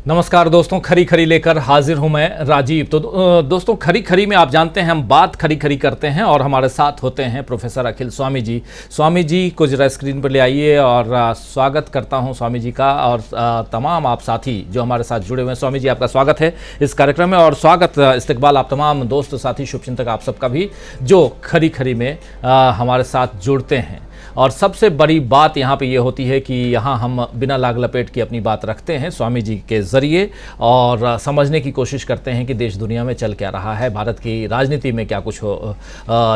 नमस्कार दोस्तों, खरी खरी लेकर हाजिर हूं मैं राजीव। तो दोस्तों, खरी खरी में आप जानते हैं हम बात खरी खरी करते हैं और हमारे साथ होते हैं प्रोफेसर अखिल स्वामी जी। स्वामी जी को जरा स्क्रीन पर ले आइए और स्वागत करता हूं स्वामी जी का और तमाम आप साथी जो हमारे साथ जुड़े हुए हैं। स्वामी जी, आपका स्वागत है इस कार्यक्रम में और स्वागत इस्तकबाल आप तमाम दोस्त साथी शुभचिंतक आप सबका भी जो खरी खरी में हमारे साथ जुड़ते हैं। और सबसे बड़ी बात यहाँ पे ये होती है कि यहाँ हम बिना लाग लपेट की अपनी बात रखते हैं स्वामी जी के ज़रिए और समझने की कोशिश करते हैं कि देश दुनिया में चल क्या रहा है, भारत की राजनीति में क्या कुछ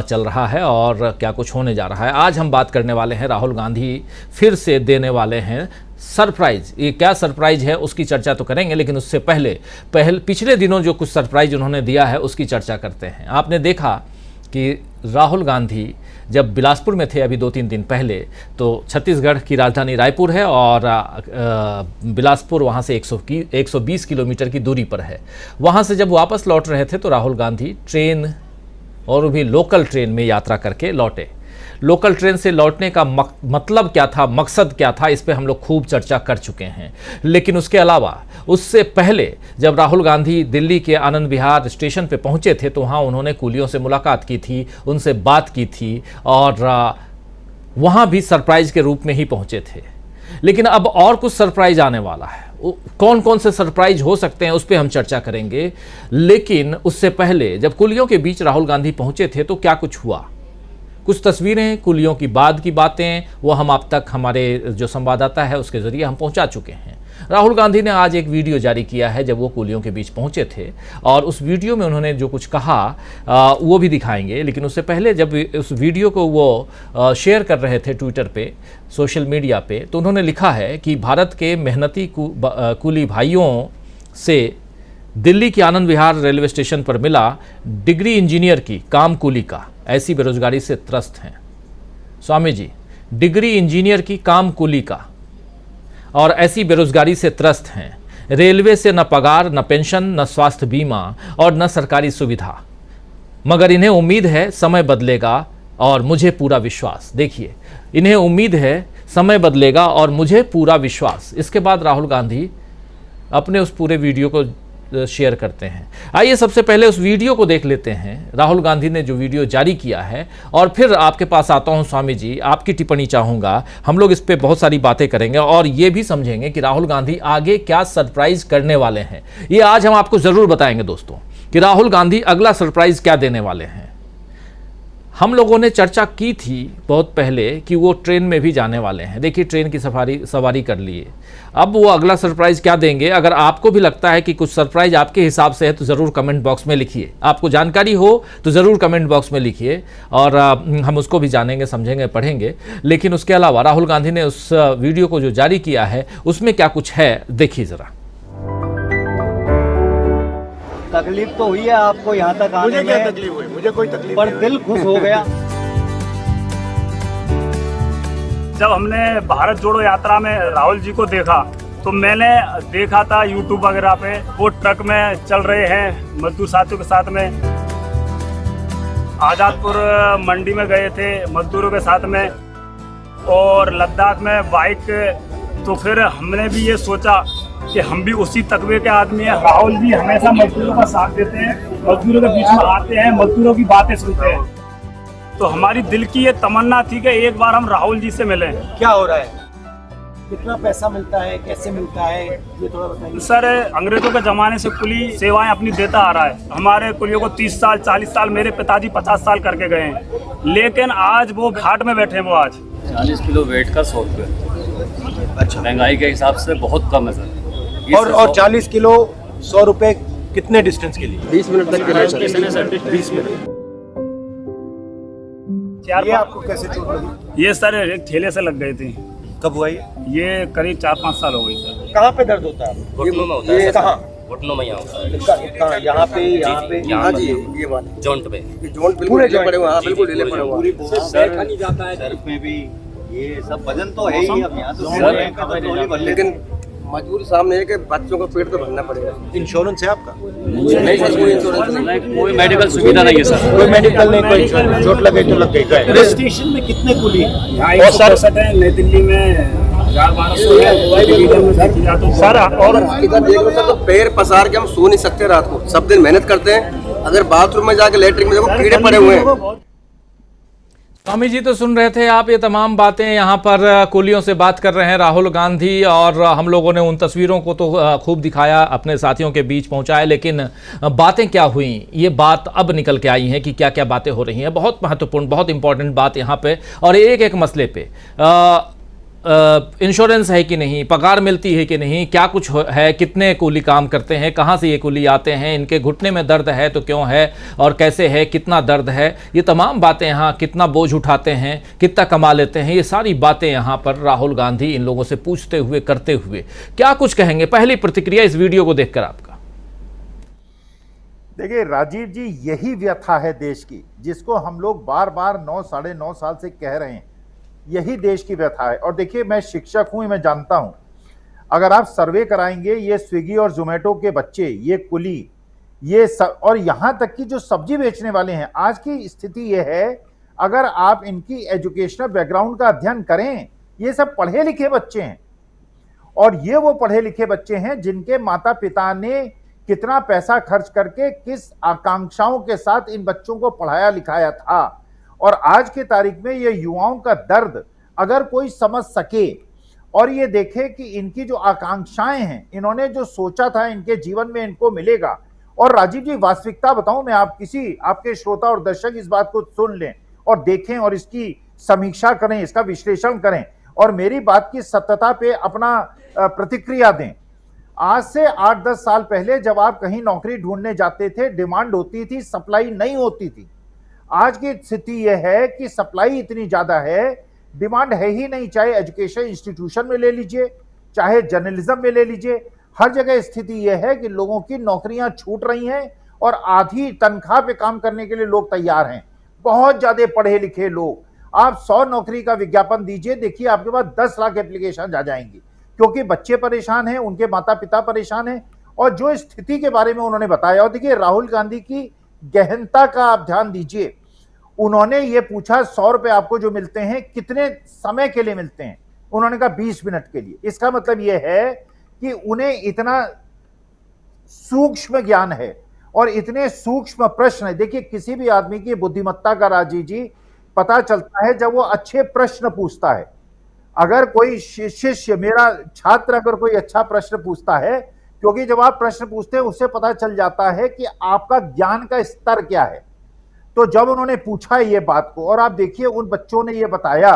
चल रहा है और क्या कुछ होने जा रहा है। आज हम बात करने वाले हैं, राहुल गांधी फिर से देने वाले हैं सरप्राइज़। ये क्या सरप्राइज़ है उसकी चर्चा तो करेंगे, लेकिन उससे पहले पिछले दिनों जो कुछ सरप्राइज़ उन्होंने दिया है उसकी चर्चा करते हैं। आपने देखा कि राहुल गांधी जब बिलासपुर में थे अभी 2-3 दिन पहले, तो छत्तीसगढ़ की राजधानी रायपुर है और बिलासपुर वहाँ से 120 किलोमीटर की दूरी पर है। वहाँ से जब वापस लौट रहे थे तो राहुल गांधी ट्रेन और भी लोकल ट्रेन में यात्रा करके लौटे। लोकल ट्रेन से लौटने का मतलब क्या था, मकसद क्या था, इस पे हम लोग खूब चर्चा कर चुके हैं। लेकिन उसके अलावा उससे पहले जब राहुल गांधी दिल्ली के आनंद विहार स्टेशन पे पहुंचे थे तो वहाँ उन्होंने कूलियों से मुलाकात की थी, उनसे बात की थी और वहाँ भी सरप्राइज के रूप में ही पहुँचे थे। लेकिन अब और कुछ सरप्राइज आने वाला है। कौन कौन से सरप्राइज हो सकते हैं उस पर हम चर्चा करेंगे। लेकिन उससे पहले जब कुलियों के बीच राहुल गांधी पहुँचे थे तो क्या कुछ हुआ, कुछ तस्वीरें कुलियों की बाद की बातें वो हम आप तक हमारे जो संवाददाता है उसके ज़रिए हम पहुंचा चुके हैं। राहुल गांधी ने आज एक वीडियो जारी किया है जब वो कुलियों के बीच पहुंचे थे और उस वीडियो में उन्होंने जो कुछ कहा वो भी दिखाएंगे। लेकिन उससे पहले जब उस वीडियो को वो शेयर कर रहे थे ट्विटर पे, सोशल मीडिया पे, तो उन्होंने लिखा है कि भारत के मेहनती कुली भाइयों से दिल्ली के आनंद विहार रेलवे स्टेशन पर मिला डिग्री इंजीनियर की काम कुली का, ऐसी बेरोजगारी से त्रस्त हैं। स्वामी जी, डिग्री इंजीनियर की काम कुली का और ऐसी बेरोजगारी से त्रस्त हैं। रेलवे से न पगार, न पेंशन, न स्वास्थ्य बीमा और न सरकारी सुविधा, मगर इन्हें उम्मीद है समय बदलेगा और मुझे पूरा विश्वास। देखिए, इन्हें उम्मीद है समय बदलेगा और मुझे पूरा विश्वास। इसके बाद राहुल गांधी अपने उस पूरे वीडियो को शेयर करते हैं। आइए सबसे पहले उस वीडियो को देख लेते हैं, राहुल गांधी ने जो वीडियो जारी किया है, और फिर आपके पास आता हूं स्वामी जी, आपकी टिप्पणी चाहूंगा। हम लोग इस पे बहुत सारी बातें करेंगे और ये भी समझेंगे कि राहुल गांधी आगे क्या सरप्राइज करने वाले हैं। ये आज हम आपको जरूर बताएंगे दोस्तों कि राहुल गांधी अगला सरप्राइज क्या देने वाले हैं। हम लोगों ने चर्चा की थी बहुत पहले कि वो ट्रेन में भी जाने वाले हैं। देखिए, ट्रेन की सवारी कर लिए। अब वो अगला सरप्राइज़ क्या देंगे, अगर आपको भी लगता है कि कुछ सरप्राइज़ आपके हिसाब से है तो ज़रूर कमेंट बॉक्स में लिखिए। आपको जानकारी हो तो ज़रूर कमेंट बॉक्स में लिखिए और हम उसको भी जानेंगे, समझेंगे, पढ़ेंगे। लेकिन उसके अलावा राहुल गांधी ने उस वीडियो को जो जारी किया है उसमें क्या कुछ है, देखिए ज़रा। तकलीफ तो हुई है आपको यहाँ तक आने में। मुझे क्या तकलीफ हुई? मुझे कोई तकलीफ पर दिल खुश हो गया। जब हमने भारत जोड़ो यात्रा में राहुल जी को देखा तो मैंने देखा था यूट्यूब वगैरह पे, वो ट्रक में चल रहे हैं मजदूर साथियों के साथ में। आजादपुर मंडी में गए थे मजदूरों के साथ में और लद्दाख में बाइक। तो फिर हमने भी ये सोचा कि हम भी उसी तकवे के आदमी हैं। राहुल जी हमेशा मजदूरों का साथ देते हैं, मजदूरों के बीच में आते हैं, मजदूरों की बातें सुनते हैं। तो हमारी दिल की ये तमन्ना थी कि एक बार हम राहुल जी से मिलें। क्या हो रहा है, कितना पैसा मिलता है, कैसे मिलता है, ये थोड़ा बताइए। सर, अंग्रेजों के ज़माने से कुली सेवाएं अपनी देता आ रहा है। हमारे कुलियों को 30 साल 40 साल, मेरे पिताजी 50 साल करके गए हैं। लेकिन आज वो घाट में बैठे हैं। वो आज 40 किलो वेट का 100 रुपये। अच्छा, महंगाई के हिसाब से बहुत कम है सर। और 40 किलो 100 रुपए कितने डिस्टेंस के लिए? 20 मिनट तक के लिए। 20 मिनट। ये आपको कैसे चोट लगी? ये सर एक ठेले से लग गई थी। कब हुआ ये करीब 4-5 साल हो गई सर। कहाँ पे दर्द होता है? घुटनों में होता है। कहाँ? घुटनों में यहाँ होता है। कहाँ? यहाँ पे, यहाँ पे, यहाँ जी, ये वाले जॉइंट पे। जॉइंट पूरे पड़े हुए हैं, बिल्कुल ढीले पड़े हुए हैं। सर नहीं जाता है सर में भी, ये सब वजन तो है ही। अब यहाँ तो लेकिन मजबूरी सामने है कि बच्चों को पेट तो भरना पड़ेगा। इंश्योरेंस है आपका? नहीं सर, कोई इंश्योरेंस नहीं, कोई मेडिकल सुविधा नहीं है सर। कोई मेडिकल नहीं, कोई चोट लगे तो लग गई। स्टेशन में कितने कुली? और सर नई दिल्ली में 1200 है। सर और हकीकत देख लो सर, तो पैर पसार के हम सो नहीं सकते रात को, सब दिन मेहनत करते हैं। अगर बाथरूम में जाके लेटरिन में देखो कीड़े पड़े हुए हैं। स्वामी जी, तो सुन रहे थे आप ये तमाम बातें। यहाँ पर कुलियों से बात कर रहे हैं राहुल गांधी, और हम लोगों ने उन तस्वीरों को तो खूब दिखाया, अपने साथियों के बीच पहुंचाया, लेकिन बातें क्या हुई ये बात अब निकल के आई है कि क्या क्या बातें हो रही हैं। बहुत महत्वपूर्ण, बहुत इंपॉर्टेंट बात यहाँ पे, और एक एक मसले पे इंश्योरेंस है कि नहीं, पगार मिलती है कि नहीं, क्या कुछ है, कितने कूली काम करते हैं, कहाँ से ये कूली आते हैं, इनके घुटने में दर्द है तो क्यों है और कैसे है, कितना दर्द है, ये तमाम बातें यहाँ, कितना बोझ उठाते हैं, कितना कमा लेते हैं, ये सारी बातें यहाँ पर राहुल गांधी इन लोगों से पूछते हुए, करते हुए क्या कुछ कहेंगे। पहली प्रतिक्रिया इस वीडियो को देखकर आपका। देखिए राजीव जी, यही व्यथा है देश की, जिसको हम लोग बार बार 9 साढ़े 9 साल से कह रहे हैं। यही देश की व्यथा है। और देखिए, मैं शिक्षक हूं, मैं जानता हूं, अगर आप सर्वे कराएंगे, ये स्विगी और जोमेटो के बच्चे, ये कुली, और यहां तक कि जो सब्जी बेचने वाले हैं, आज की स्थिति ये है, अगर आप इनकी एजुकेशनल बैकग्राउंड का अध्ययन करें, ये सब पढ़े लिखे बच्चे हैं। और ये वो पढ़े लिखे बच्चे हैं जिनके माता पिता ने कितना पैसा खर्च करके, किस आकांक्षाओं के साथ इन बच्चों को पढ़ाया लिखाया था। और आज की तारीख में ये युवाओं का दर्द अगर कोई समझ सके और ये देखे कि इनकी जो आकांक्षाएं हैं, इन्होंने जो सोचा था इनके जीवन में इनको मिलेगा। और राजीव जी, वास्तविकता बताऊं मैं, आपके श्रोता और दर्शक इस बात को सुन लें और देखें और इसकी समीक्षा करें, इसका विश्लेषण करें और मेरी बात की सत्यता पे अपना प्रतिक्रिया दें। आज से 8-10 साल पहले जब आप कहीं नौकरी ढूंढने जाते थे, डिमांड होती थी, सप्लाई नहीं होती थी। आज की स्थिति यह है कि सप्लाई इतनी ज्यादा है, डिमांड है ही नहीं। चाहे एजुकेशन इंस्टीट्यूशन में ले लीजिए, चाहे जर्नलिज्म में ले लीजिए, हर जगह स्थिति यह है कि लोगों की नौकरियां छूट रही हैं और आधी तनख्वाह पे काम करने के लिए लोग तैयार हैं। बहुत ज्यादा पढ़े लिखे लोग, आप 100 नौकरी का विज्ञापन दीजिए, देखिए आपके पास 10 लाख एप्लीकेशन आ जाएंगी, क्योंकि बच्चे परेशान हैं, उनके माता पिता परेशान हैं। और जो स्थिति के बारे में उन्होंने बताया, और देखिए राहुल गांधी की गहनता का आप ध्यान दीजिए। उन्होंने ये पूछा 100 रुपए आपको जो मिलते हैं कितने समय के लिए मिलते हैं, उन्होंने कहा 20 मिनट के लिए। इसका मतलब यह है कि उन्हें इतना सूक्ष्म ज्ञान है और इतने सूक्ष्म प्रश्न है। देखिए, किसी भी आदमी की बुद्धिमत्ता का राजीव जी पता चलता है जब वो अच्छे प्रश्न पूछता है। अगर कोई शिष्य, मेरा छात्र अगर कोई अच्छा प्रश्न पूछता है, क्योंकि जब आप प्रश्न पूछते हैं उससे पता चल जाता है कि आपका ज्ञान का स्तर क्या है। तो जब उन्होंने पूछा ये बात को, और आप देखिए उन बच्चों ने ये बताया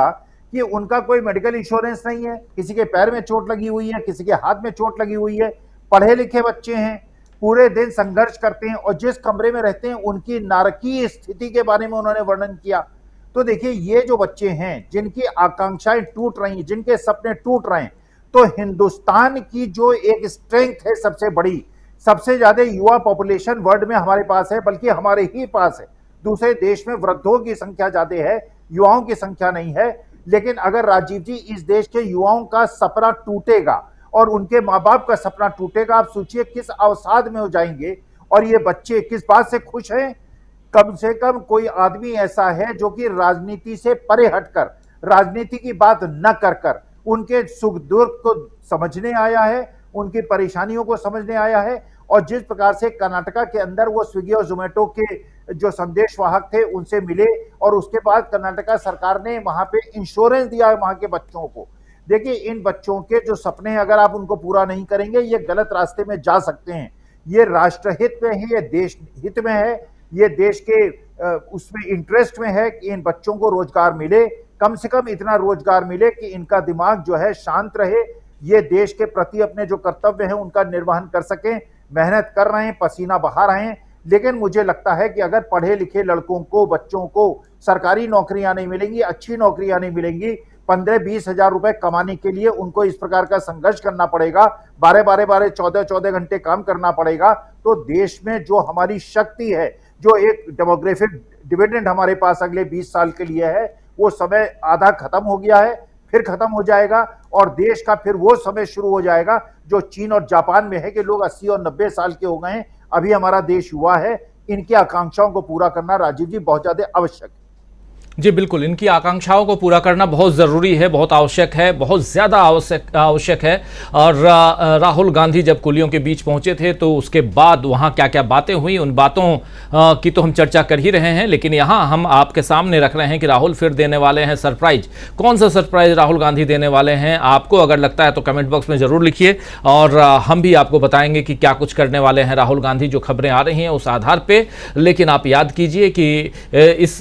कि उनका कोई मेडिकल इंश्योरेंस नहीं है, किसी के पैर में चोट लगी हुई है, किसी के हाथ में चोट लगी हुई है, पढ़े लिखे बच्चे हैं, पूरे दिन संघर्ष करते हैं और जिस कमरे में रहते हैं उनकी नारकीय स्थिति के बारे में उन्होंने वर्णन किया। तो देखिए, ये जो बच्चे हैं जिनकी आकांक्षाएं टूट रही हैं, जिनके सपने टूट रहे हैं, तो हिंदुस्तान की जो एक स्ट्रेंथ है सबसे बड़ी, सबसे ज्यादा युवा पॉपुलेशन वर्ल्ड में हमारे पास है, बल्कि हमारे ही पास है। दूसरे देश में वृद्धों की संख्या ज्यादा है, युवाओं की संख्या नहीं है। लेकिन अगर राजीव जी इस देश के युवाओं का सपना टूटेगा और उनके माँ बाप का सपना टूटेगा, आप सोचिए किस अवसाद में हो जाएंगे। और ये बच्चे किस बात से खुश हैं? कम से कम कोई आदमी ऐसा है जो कि राजनीति से परे हटकर, राजनीति की बात न कर कर उनके सुख दुख को समझने आया है, उनकी परेशानियों को समझने आया है। और जिस प्रकार से कर्नाटका के अंदर वो स्विगी और जोमेटो के जो संदेशवाहक थे उनसे मिले और उसके बाद कर्नाटका सरकार ने वहां पे इंश्योरेंस दिया वहां के बच्चों को। देखिए, इन बच्चों के जो सपने अगर आप उनको पूरा नहीं करेंगे, ये गलत रास्ते में जा सकते हैं। ये राष्ट्रहित में है, ये देश हित में है, ये देश के उसमें इंटरेस्ट में है कि इन बच्चों को रोजगार मिले, कम से कम इतना रोजगार मिले कि इनका दिमाग जो है शांत रहे, ये देश के प्रति अपने जो कर्तव्य हैं उनका निर्वहन कर सकें। मेहनत कर रहे हैं, पसीना बहा रहे हैं, लेकिन मुझे लगता है कि अगर पढ़े लिखे लड़कों को, बच्चों को सरकारी नौकरियां नहीं मिलेंगी, अच्छी नौकरियां नहीं मिलेंगी, 15-20 हजार रुपए कमाने के लिए उनको इस प्रकार का संघर्ष करना पड़ेगा, 12-12, 14-14 घंटे काम करना पड़ेगा, तो देश में जो हमारी शक्ति है, जो एक डेमोग्राफिक डिविडेंड हमारे पास अगले 20 साल के लिए है, वो समय आधा खत्म हो गया है, फिर खत्म हो जाएगा और देश का फिर वो समय शुरू हो जाएगा जो चीन और जापान में है कि लोग 80 और 90 साल के हो गए हैं। अभी हमारा देश युवा है, इनकी आकांक्षाओं को पूरा करना राजीव जी बहुत ज्यादा आवश्यक है। जी बिल्कुल, इनकी आकांक्षाओं को पूरा करना बहुत ज़रूरी है, बहुत आवश्यक है, बहुत ज़्यादा आवश्यक है। और राहुल गांधी जब कुलियों के बीच पहुंचे थे तो उसके बाद वहां क्या क्या बातें हुई, उन बातों की तो हम चर्चा कर ही रहे हैं, लेकिन यहां हम आपके सामने रख रहे हैं कि राहुल फिर देने वाले हैं सरप्राइज। कौन सा सरप्राइज राहुल गांधी देने वाले हैं, आपको अगर लगता है तो कमेंट बॉक्स में ज़रूर लिखिए, और हम भी आपको बताएंगे कि क्या कुछ करने वाले हैं राहुल गांधी, जो खबरें आ रही हैं उस आधार पर। लेकिन आप याद कीजिए कि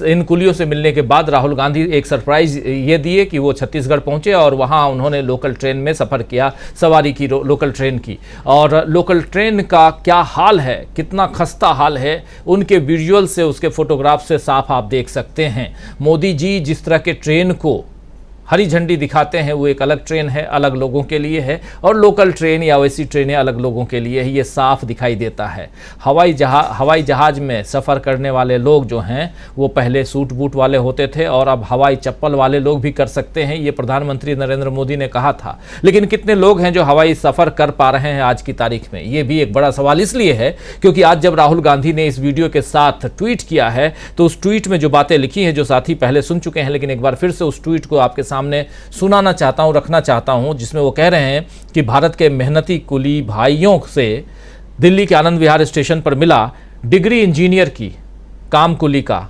इन कुलियों से मिलने के बाद राहुल गांधी एक सरप्राइज ये दिए कि वो छत्तीसगढ़ पहुंचे और वहां उन्होंने लोकल ट्रेन में सफर किया, सवारी की लोकल ट्रेन की। और लोकल ट्रेन का क्या हाल है, कितना खस्ता हाल है, उनके विजुअल से, उसके फोटोग्राफ से साफ आप देख सकते हैं। मोदी जी जिस तरह के ट्रेन को हरी झंडी दिखाते हैं वो एक अलग ट्रेन है, अलग लोगों के लिए है, और लोकल ट्रेन या वैसी ट्रेनें अलग लोगों के लिए है, ये साफ दिखाई देता है। हवाई जहाज में सफ़र करने वाले लोग जो हैं वो पहले सूट बूट वाले होते थे और अब हवाई चप्पल वाले लोग भी कर सकते हैं, ये प्रधानमंत्री नरेंद्र मोदी ने कहा था। लेकिन कितने लोग हैं जो हवाई सफ़र कर पा रहे हैं आज की तारीख में, ये भी एक बड़ा सवाल इसलिए है क्योंकि आज जब राहुल गांधी ने इस वीडियो के साथ ट्वीट किया है तो उस ट्वीट में जो बातें लिखी हैं, जो साथी पहले सुन चुके हैं, लेकिन एक बार फिर से उस ट्वीट को आपके सामने सुनाना चाहता हूं, रखना चाहता हूं, जिसमें वो कह रहे हैं कि भारत के मेहनती कुली भाइयों से दिल्ली के आनंद विहार स्टेशन पर मिला डिग्री इंजीनियर की काम कुली का,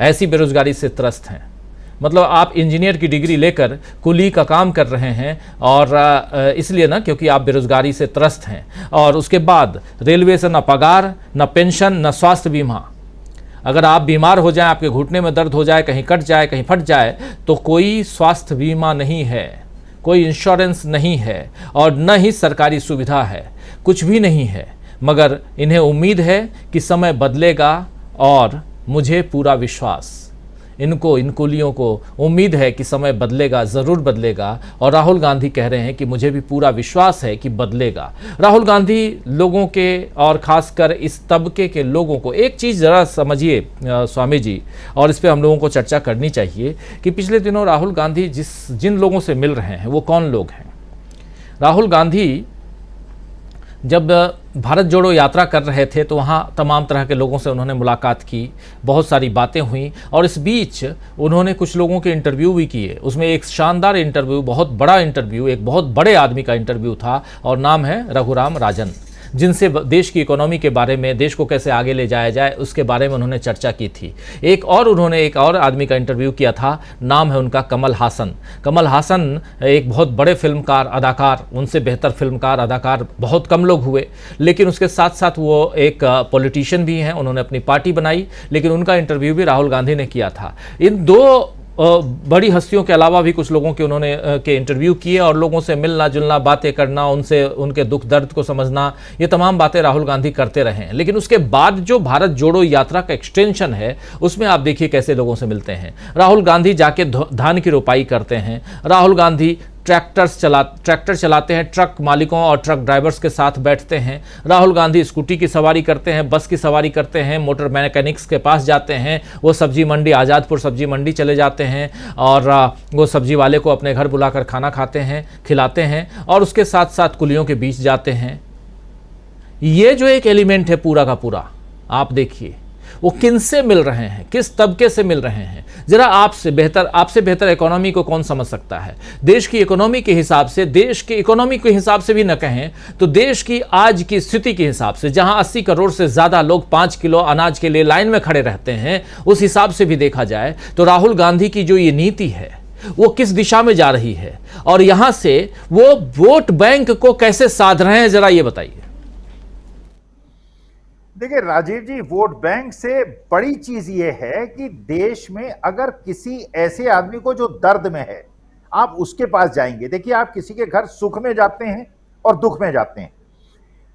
ऐसी बेरोजगारी से त्रस्त हैं। मतलब आप इंजीनियर की डिग्री लेकर कुली का काम कर रहे हैं, और इसलिए ना क्योंकि आप बेरोजगारी से त्रस्त हैं। और उसके बाद रेलवे से न पगार, न पेंशन, न स्वास्थ्य बीमा। अगर आप बीमार हो जाएं, आपके घुटने में दर्द हो जाए, कहीं कट जाए, कहीं फट जाए, तो कोई स्वास्थ्य बीमा नहीं है, कोई इंश्योरेंस नहीं है, और न ही सरकारी सुविधा है, कुछ भी नहीं है। मगर इन्हें उम्मीद है कि समय बदलेगा, और मुझे पूरा विश्वास, इनको, इन कुलियों को उम्मीद है कि समय बदलेगा, ज़रूर बदलेगा। और राहुल गांधी कह रहे हैं कि मुझे भी पूरा विश्वास है कि बदलेगा। राहुल गांधी लोगों के, और ख़ासकर इस तबके के लोगों को एक चीज़ ज़रा समझिए स्वामी जी, और इस पर हम लोगों को चर्चा करनी चाहिए कि पिछले दिनों राहुल गांधी जिन लोगों से मिल रहे हैं वो कौन लोग हैं। राहुल गांधी जब भारत जोड़ो यात्रा कर रहे थे तो वहाँ तमाम तरह के लोगों से उन्होंने मुलाकात की, बहुत सारी बातें हुई, और इस बीच उन्होंने कुछ लोगों के इंटरव्यू भी किए। उसमें एक शानदार इंटरव्यू, बहुत बड़ा इंटरव्यू, एक बहुत बड़े आदमी का इंटरव्यू था, और नाम है रघुराम राजन, जिनसे देश की इकोनॉमी के बारे में, देश को कैसे आगे ले जाया जाए उसके बारे में उन्होंने चर्चा की थी। उन्होंने एक और आदमी का इंटरव्यू किया था, नाम है उनका कमल हासन। कमल हासन एक बहुत बड़े फिल्मकार, अदाकार, उनसे बेहतर फिल्मकार, अदाकार बहुत कम लोग हुए, लेकिन उसके साथ साथ वो एक पॉलिटिशियन भी हैं, उन्होंने अपनी पार्टी बनाई, लेकिन उनका इंटरव्यू भी राहुल गांधी ने किया था। इन दो बड़ी हस्तियों के अलावा भी कुछ लोगों के उन्होंने के इंटरव्यू किए, और लोगों से मिलना जुलना, बातें करना, उनसे उनके दुख दर्द को समझना, ये तमाम बातें राहुल गांधी करते रहे हैं। लेकिन उसके बाद जो भारत जोड़ो यात्रा का एक्सटेंशन है, उसमें आप देखिए कैसे लोगों से मिलते हैं। राहुल गांधी जाके धान की रोपाई करते हैं, राहुल गांधी ट्रैक्टर चलाते हैं, ट्रक मालिकों और ट्रक ड्राइवर्स के साथ बैठते हैं, राहुल गांधी स्कूटी की सवारी करते हैं, बस की सवारी करते हैं, मोटर मैकेनिक्स के पास जाते हैं, वो सब्जी मंडी, आज़ादपुर सब्जी मंडी चले जाते हैं, और वो सब्जी वाले को अपने घर बुलाकर खाना खाते हैं, खिलाते हैं, और उसके साथ साथ कुलियों के बीच जाते हैं। ये जो एक एलिमेंट है पूरा का पूरा, आप देखिए वो किनसे मिल रहे हैं, किस तबके से मिल रहे हैं। जरा आपसे बेहतर इकोनॉमी को कौन समझ सकता है। देश की इकोनॉमी के हिसाब से, देश की इकोनॉमी के हिसाब से भी न कहें तो देश की आज की स्थिति के हिसाब से, जहां 80 करोड़ से ज्यादा लोग 5 किलो अनाज के लिए लाइन में खड़े रहते हैं, उस हिसाब से भी देखा जाए तो राहुल गांधी की जो ये नीति है वो किस दिशा में जा रही है, और यहां से वो वोट बैंक को कैसे साध रहे हैं, जरा ये बताइए। देखिए राजीव जी, वोट बैंक से बड़ी चीज ये है कि देश में अगर किसी ऐसे आदमी को जो दर्द में है, आप उसके पास जाएंगे। देखिए, आप किसी के घर सुख में जाते हैं और दुख में जाते हैं।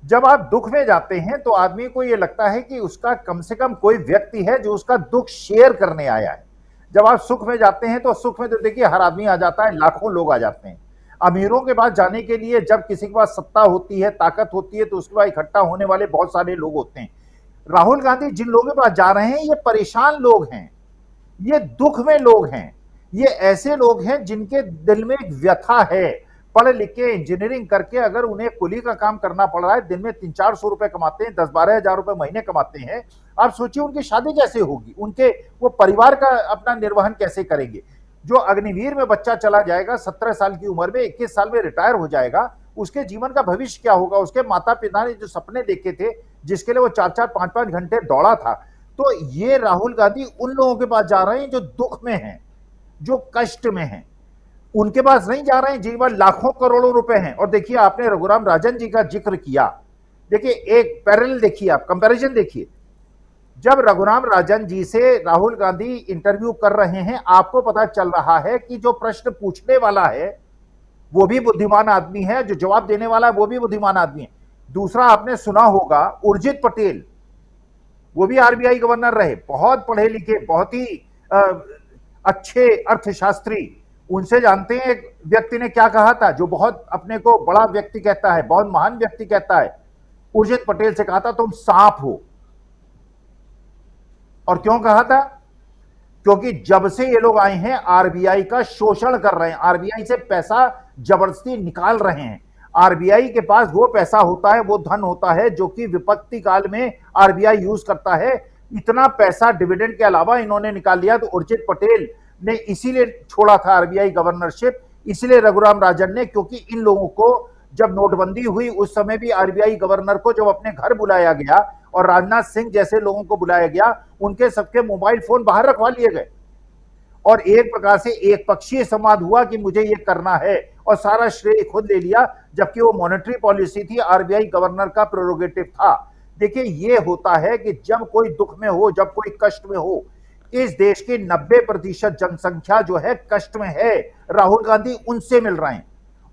जब आप दुख में जाते हैं तो आदमी को ये लगता है कि उसका कम से कम कोई व्यक्ति है जो उसका दुख शेयर करने आया है। जब आप सुख में जाते हैं तो सुख में तो देखिए हर आदमी आ जाता है, लाखों लोग आ जाते हैं। अमीरों के पास जाने के लिए जब किसी के पास सत्ता होती है, ताकत होती है, तो उसके पास इकट्ठा होने वाले बहुत सारे लोग होते हैं। राहुल गांधी जिन लोगों के पास जा रहे हैं, ये परेशान लोग हैं, ये दुख में लोग हैं, ये ऐसे लोग हैं जिनके दिल में एक व्यथा है, पढ़ लिख के इंजीनियरिंग करके अगर उन्हें कुली का काम करना पड़ रहा है, दिन में 300-400 रुपए कमाते हैं, 10-12 हजार रुपए महीने कमाते हैं, आप सोचिए उनकी शादी कैसे होगी, उनके वो परिवार का अपना निर्वहन कैसे करेंगे। जो अग्निवीर में बच्चा चला जाएगा 17 साल की उम्र में, 21 साल में रिटायर हो जाएगा, उसके जीवन का भविष्य क्या होगा। उसके माता पिता ने जो सपने देखे थे, जिसके लिए वो 4-4, 5-5 घंटे दौड़ा था, तो ये राहुल गांधी उन लोगों के पास जा रहे हैं जो दुख में हैं, जो कष्ट में हैं, उनके पास नहीं जा रहे हैं जिनके पास लाखों करोड़ों रुपए हैं। और देखिए, आपने रघुराम राजन जी का जिक्र किया, देखिए एक पैरेलल देखिए, आप कंपैरिजन देखिए। जब रघुराम राजन जी से राहुल गांधी इंटरव्यू कर रहे हैं, आपको पता चल रहा है कि जो प्रश्न पूछने वाला है वो भी बुद्धिमान आदमी है, जो जवाब देने वाला है वो भी बुद्धिमान आदमी है। दूसरा, आपने सुना होगा उर्जित पटेल, वो भी आरबीआई गवर्नर रहे, बहुत पढ़े लिखे, बहुत ही अच्छे अर्थशास्त्री। उनसे जानते हैं एक व्यक्ति ने क्या कहा था, जो बहुत अपने को बड़ा व्यक्ति कहता है, बहुत महान व्यक्ति कहता है। उर्जित पटेल से कहा था तुम सांप हो। और क्यों कहा था? क्योंकि जब से ये लोग आए हैं आरबीआई का शोषण कर रहे हैं, आरबीआई से पैसा जबरदस्ती निकाल रहे हैं। आरबीआई के पास वो पैसा होता है, वो धन होता है जो कि विपत्ति काल में आरबीआई यूज करता है। इतना पैसा डिविडेंड के अलावा इन्होंने निकाल लिया। तो उर्जित पटेल ने इसीलिए छोड़ा था आरबीआई गवर्नरशिप, इसलिए रघुराम राजन ने, क्योंकि इन लोगों को जब नोटबंदी हुई उस समय भी आरबीआई गवर्नर को जब अपने घर बुलाया गया और राजनाथ सिंह जैसे लोगों को बुलाया गया, उनके सबके मोबाइल फोन बाहर रखवा लिए गए और एक प्रकार से एक पक्षीय संवाद हुआ कि मुझे ये करना है और सारा श्रेय खुद ले लिया, जबकि वो मॉनेटरी पॉलिसी थी, आरबीआई गवर्नर का प्रेरोगेटिव था। देखिए, ये होता है कि जब कोई दुख में हो, जब कोई कष्ट में हो, इस देश की 90% जनसंख्या जो है कष्ट में है, राहुल गांधी उनसे मिल रहे हैं।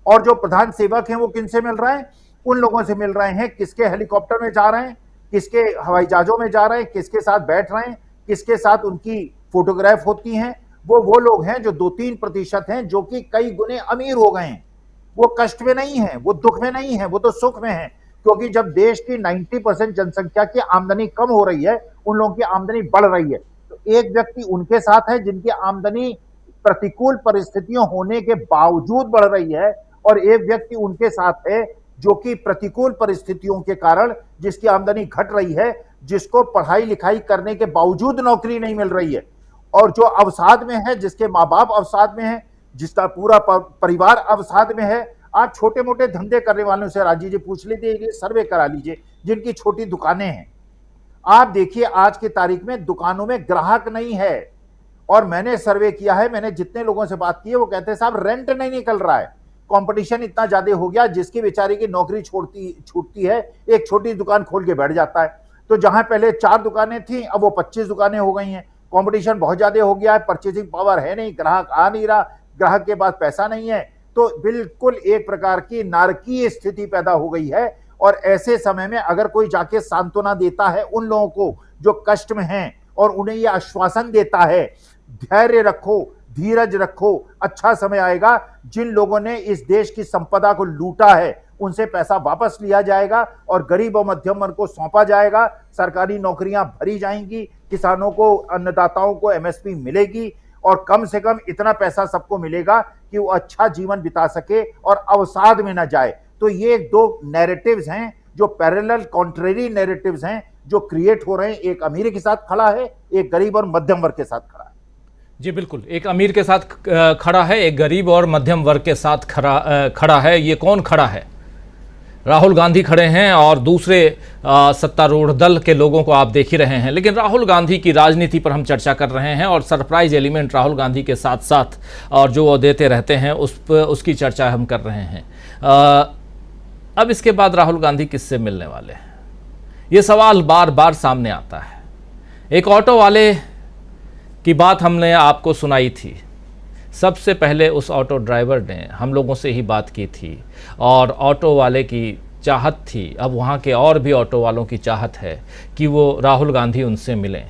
और जो प्रधान सेवक हैं वो किनसे मिल रहे हैं? उन लोगों से मिल रहे हैं किसके हेलीकॉप्टर में जा रहे हैं, किसके हवाई जहाजों में जा रहे हैं, किसके साथ बैठ रहे हैं, किसके साथ उनकी फोटोग्राफ होती हैं। वो लोग हैं जो 2-3% हैं, जो कि कई गुने अमीर हो गए हैं। वो कष्ट में नहीं है, वो दुख में नहीं है, वो तो सुख में है। क्योंकि जब देश की 90% जनसंख्या की आमदनी कम हो रही है, उन लोगों की आमदनी बढ़ रही है। तो एक व्यक्ति उनके साथ है जिनकी आमदनी प्रतिकूल परिस्थितियों होने के बावजूद बढ़ रही है, और एक व्यक्ति उनके साथ है जो कि प्रतिकूल परिस्थितियों के कारण जिसकी आमदनी घट रही है, जिसको पढ़ाई लिखाई करने के बावजूद नौकरी नहीं मिल रही है, और जो अवसाद में है, जिसके माँ बाप अवसाद में है, जिसका पूरा परिवार अवसाद में है। आप छोटे मोटे धंधे करने वालों से राजीव जी पूछ लीजिए, सर्वे करा लीजिए, जिनकी छोटी दुकानें हैं। आप देखिए आज की तारीख में दुकानों में ग्राहक नहीं है। और मैंने सर्वे किया है, मैंने जितने लोगों से बात की है वो कहते हैं साहब रेंट नहीं निकल रहा है, कंपटीशन इतना ज्यादा हो गया, जिसकी बेचारे की नौकरी छूटती है एक छोटी दुकान खोल के बैठ जाता है। तो जहां पहले 4 दुकानें थी, अब वो 25 दुकानें हो गई हैं। कंपटीशन बहुत ज्यादा हो गया है, परचेजिंग पावर है नहीं, ग्राहक आ नहीं रहा, ग्राहक के पास पैसा नहीं है। तो बिल्कुल एक प्रकार की नारकीय स्थिति पैदा हो गई है। और ऐसे समय में अगर कोई जाके सांत्वना देता है उन लोगों को जो कष्ट में हैं, और उन्हें यह आश्वासन देता है धैर्य रखो, धीरज रखो, अच्छा समय आएगा, जिन लोगों ने इस देश की संपदा को लूटा है उनसे पैसा वापस लिया जाएगा और गरीब और मध्यम वर्ग को सौंपा जाएगा, सरकारी नौकरियां भरी जाएंगी, किसानों को, अन्नदाताओं को एमएसपी मिलेगी, और कम से कम इतना पैसा सबको मिलेगा कि वो अच्छा जीवन बिता सके और अवसाद में ना जाए। तो ये 2 नैरेटिव्स हैं जो पैरेलल कॉन्ट्रेरी नैरेटिव्स हैं जो क्रिएट हो रहे हैं। एक अमीर के साथ खड़ा है, एक गरीब और मध्यम वर्ग के साथ खड़ा है। जी बिल्कुल, एक अमीर के साथ खड़ा है, एक गरीब और मध्यम वर्ग के साथ खड़ा है। ये कौन खड़ा है? राहुल गांधी खड़े हैं और दूसरे सत्तारूढ़ दल के लोगों को आप देख ही रहे हैं। लेकिन राहुल गांधी की राजनीति पर हम चर्चा कर रहे हैं और सरप्राइज एलिमेंट राहुल गांधी के साथ साथ और जो वो देते रहते हैं उसकी चर्चा हम कर रहे हैं। अब इसके बाद राहुल गांधी किससे मिलने वाले हैं, ये सवाल बार बार सामने आता है। एक ऑटो वाले की बात हमने आपको सुनाई थी, सबसे पहले उस ऑटो ड्राइवर ने हम लोगों से ही बात की थी और ऑटो वाले की चाहत थी, अब वहाँ के और भी ऑटो वालों की चाहत है कि वो राहुल गांधी उनसे मिलें।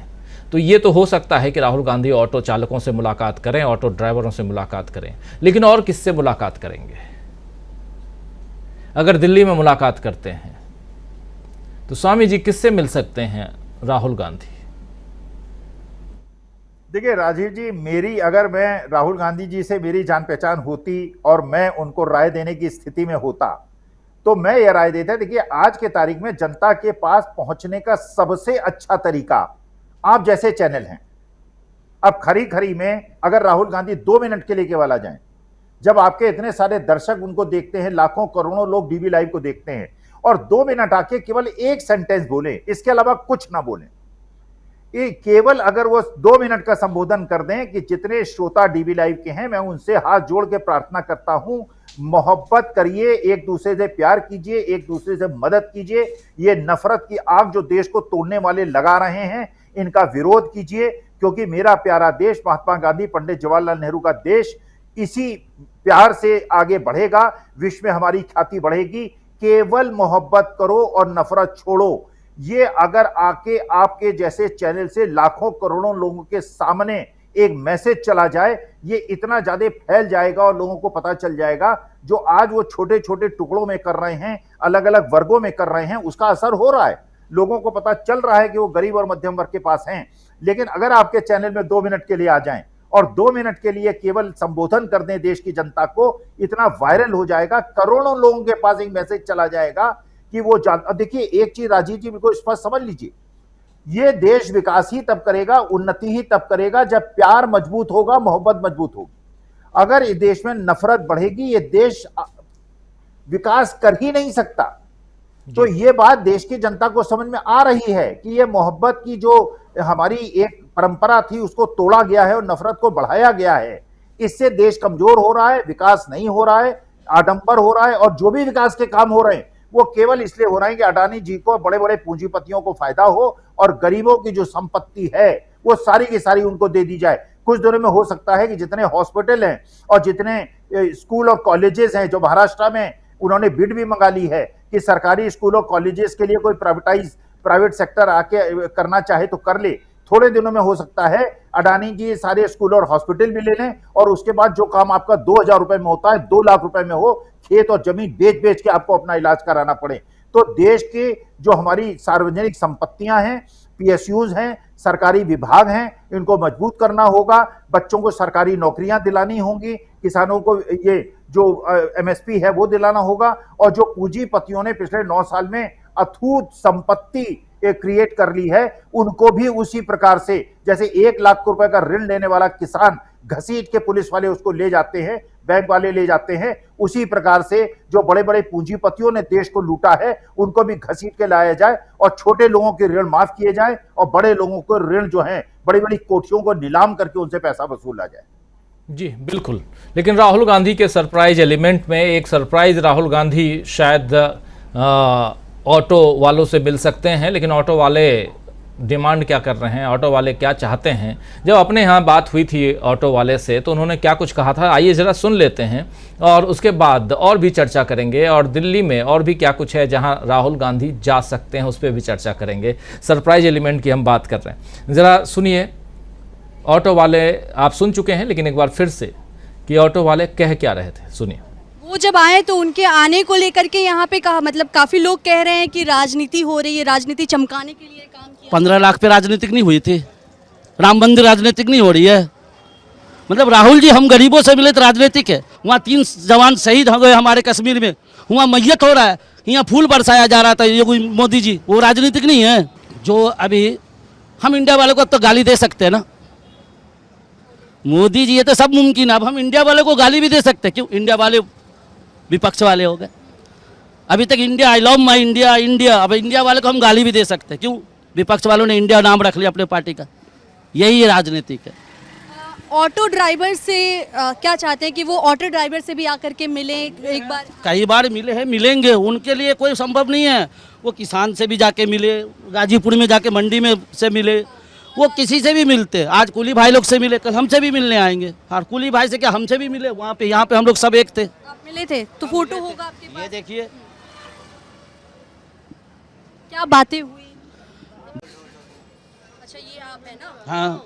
तो ये तो हो सकता है कि राहुल गांधी ऑटो चालकों से मुलाकात करें, ऑटो ड्राइवरों से मुलाकात करें, लेकिन और किससे मुलाकात करेंगे? अगर दिल्ली में मुलाकात करते हैं तो स्वामी जी किससे मिल सकते हैं राहुल गांधी? देखिए राजीव जी, अगर मैं राहुल गांधी जी से मेरी जान पहचान होती और मैं उनको राय देने की स्थिति में होता तो मैं ये राय देता। देखिए आज के तारीख में जनता के पास पहुंचने का सबसे अच्छा तरीका आप जैसे चैनल हैं। अब खरी खरी में अगर राहुल गांधी 2 मिनट के लिए केवल आ जाएं, जब आपके इतने सारे दर्शक उनको देखते हैं, लाखों करोड़ों लोग डीबी लाइव को देखते हैं, और 2 मिनट आके केवल एक सेंटेंस बोले, इसके अलावा कुछ ना बोले, ये केवल अगर वो 2 मिनट का संबोधन कर दें कि जितने श्रोता डीबी लाइव के हैं, मैं उनसे हाथ जोड़ के प्रार्थना करता हूं, मोहब्बत करिए, एक दूसरे से प्यार कीजिए, एक दूसरे से मदद कीजिए। ये नफरत की आग जो देश को तोड़ने वाले लगा रहे हैं, इनका विरोध कीजिए, क्योंकि मेरा प्यारा देश, महात्मा गांधी, पंडित जवाहरलाल नेहरू का देश इसी प्यार से आगे बढ़ेगा, विश्व में हमारी ख्याति बढ़ेगी। केवल मोहब्बत करो और नफरत छोड़ो। ये अगर आके आपके जैसे चैनल से लाखों करोड़ों लोगों के सामने एक मैसेज चला जाए, ये इतना ज्यादा फैल जाएगा और लोगों को पता चल जाएगा, जो आज वो छोटे छोटे टुकड़ों में कर रहे हैं, अलग अलग वर्गों में कर रहे हैं, उसका असर हो रहा है। लोगों को पता चल रहा है कि वो गरीब और मध्यम वर्ग के पास हैं। लेकिन अगर आपके चैनल में 2 मिनट के लिए आ जाएं और 2 मिनट के लिए केवल संबोधन कर दें देश की जनता को, इतना वायरल हो जाएगा, करोड़ों लोगों के पास एक मैसेज चला जाएगा कि वो देखिए एक चीज राजीव जी बिल्कुल स्पष्ट समझ लीजिए, ये देश विकास ही तब करेगा, उन्नति ही तब करेगा जब प्यार मजबूत होगा, मोहब्बत मजबूत होगी। अगर इस देश में नफरत बढ़ेगी, ये देश विकास कर ही नहीं सकता। तो ये बात देश की जनता को समझ में आ रही है कि ये मोहब्बत की जो हमारी एक परंपरा थी, उसको तोड़ा गया है और नफरत को बढ़ाया गया है। इससे देश कमजोर हो रहा है, विकास नहीं हो रहा है, आडंबर हो रहा है, और जो भी विकास के काम हो रहे हैं वो केवल इसलिए हो रहे हैं कि अडानी जी को, बड़े बड़े पूंजीपतियों को फायदा हो और गरीबों की जो संपत्ति है वो सारी की सारी उनको दे दी जाए। कुछ दिनों में हो सकता है कि जितने हॉस्पिटल हैं और जितने स्कूल और कॉलेजेस हैं, जो महाराष्ट्र में उन्होंने बिड भी मंगा ली है कि सरकारी स्कूल और कॉलेजेस के लिए कोई प्राइवेट सेक्टर आके करना चाहे तो कर ले। थोड़े दिनों में हो सकता है अडानी जी सारे स्कूल और हॉस्पिटल भी ले लें, और उसके बाद जो काम आपका 2000 रुपए में होता है, 2 लाख रुपए में हो, खेत और जमीन बेच बेच के आपको अपना इलाज कराना पड़े। तो देश के जो हमारी सार्वजनिक संपत्तियां हैं, पीएसयूज हैं, सरकारी विभाग हैं, इनको मजबूत करना होगा। बच्चों को सरकारी नौकरियां दिलानी होंगी, किसानों को ये जो एमएसपी है वो दिलाना होगा, और जो पूंजीपतियों ने पिछले 9 साल में अथूत संपत्ति क्रिएट कर ली है, उनको भी उसी प्रकार से, जैसे 1 लाख रुपए का ऋण लेने वाला किसान घसीट के पुलिस वाले उसको ले जाते हैं, बैंक वाले ले जाते हैं, उसी प्रकार से जो बड़े बड़े पूंजीपतियों ने देश को लूटा है, उनको भी घसीट के लाया जाए और छोटे लोगों के ऋण माफ किए जाए, और बड़े लोगों को ऋण जो है बड़ी बड़ी कोठियों को नीलाम करके उनसे पैसा वसूला जाए। जी बिल्कुल। लेकिन राहुल गांधी के सरप्राइज एलिमेंट में एक सरप्राइज, राहुल गांधी शायद ऑटो वालों से मिल सकते हैं, लेकिन ऑटो वाले डिमांड क्या कर रहे हैं, ऑटो वाले क्या चाहते हैं। जब अपने यहाँ बात हुई थी ऑटो वाले से तो उन्होंने क्या कुछ कहा था, आइए ज़रा सुन लेते हैं, और उसके बाद और भी चर्चा करेंगे। और दिल्ली में और भी क्या कुछ है जहाँ राहुल गांधी जा सकते हैं, उस पर भी चर्चा करेंगे। सरप्राइज एलिमेंट की हम बात कर रहे हैं, ज़रा सुनिए। ऑटो वाले आप सुन चुके हैं, लेकिन एक बार फिर से कि ऑटो वाले कह क्या रहे थे, सुनिए। वो जब आए तो उनके आने को लेकर के यहाँ पे कहा, मतलब काफी लोग कह रहे हैं कि राजनीति हो रही है, राजनीति चमकाने के लिए काम किया। 15 लाख पे राजनीतिक नहीं हुई थी, राम मंदिर राजनीतिक नहीं हो रही है। मतलब राहुल जी, हम गरीबों से मिले तो राजनीतिक है। वहाँ 3 जवान शहीद हो गए हमारे कश्मीर में, वहाँ मैयत हो रहा है, यहाँ फूल बरसाया जा रहा था, ये कोई मोदी जी, वो राजनीतिक नहीं है। जो अभी हम इंडिया वाले को तो गाली दे सकते हैं ना, मोदी जी, ये तो सब मुमकिन है। अब हम इंडिया वाले को गाली भी दे सकते हैं, क्यों? इंडिया वाले विपक्ष वाले हो गए। अभी तक India, I love my India, India, अब इंडिया वाले को हम गाली भी दे सकते हैं, क्यों? विपक्ष वालों ने इंडिया नाम रख लिया अपने पार्टी का। यही राजनीतिक है। ऑटो ड्राइवर से क्या चाहते हैं कि वो ऑटो ड्राइवर से भी आकर के मिले एक बार? कई बार मिले हैं, मिलेंगे, उनके लिए कोई संभव नहीं है। वो किसान से भी जाके मिले, गाजीपुर में जाके मंडी में से मिले, वो किसी से भी मिलते। आज कुली भाई लोग से मिले, कल हमसे भी मिलने आएंगे। और कुली भाई से क्या, हमसे भी मिले वहाँ पे, यहाँ पे हम लोग सब एक थे। आप मिले थे तो फोटो होगा आपके पास? ये देखिए क्या बातें हुई। अच्छा, ये आप है ना? हाँ,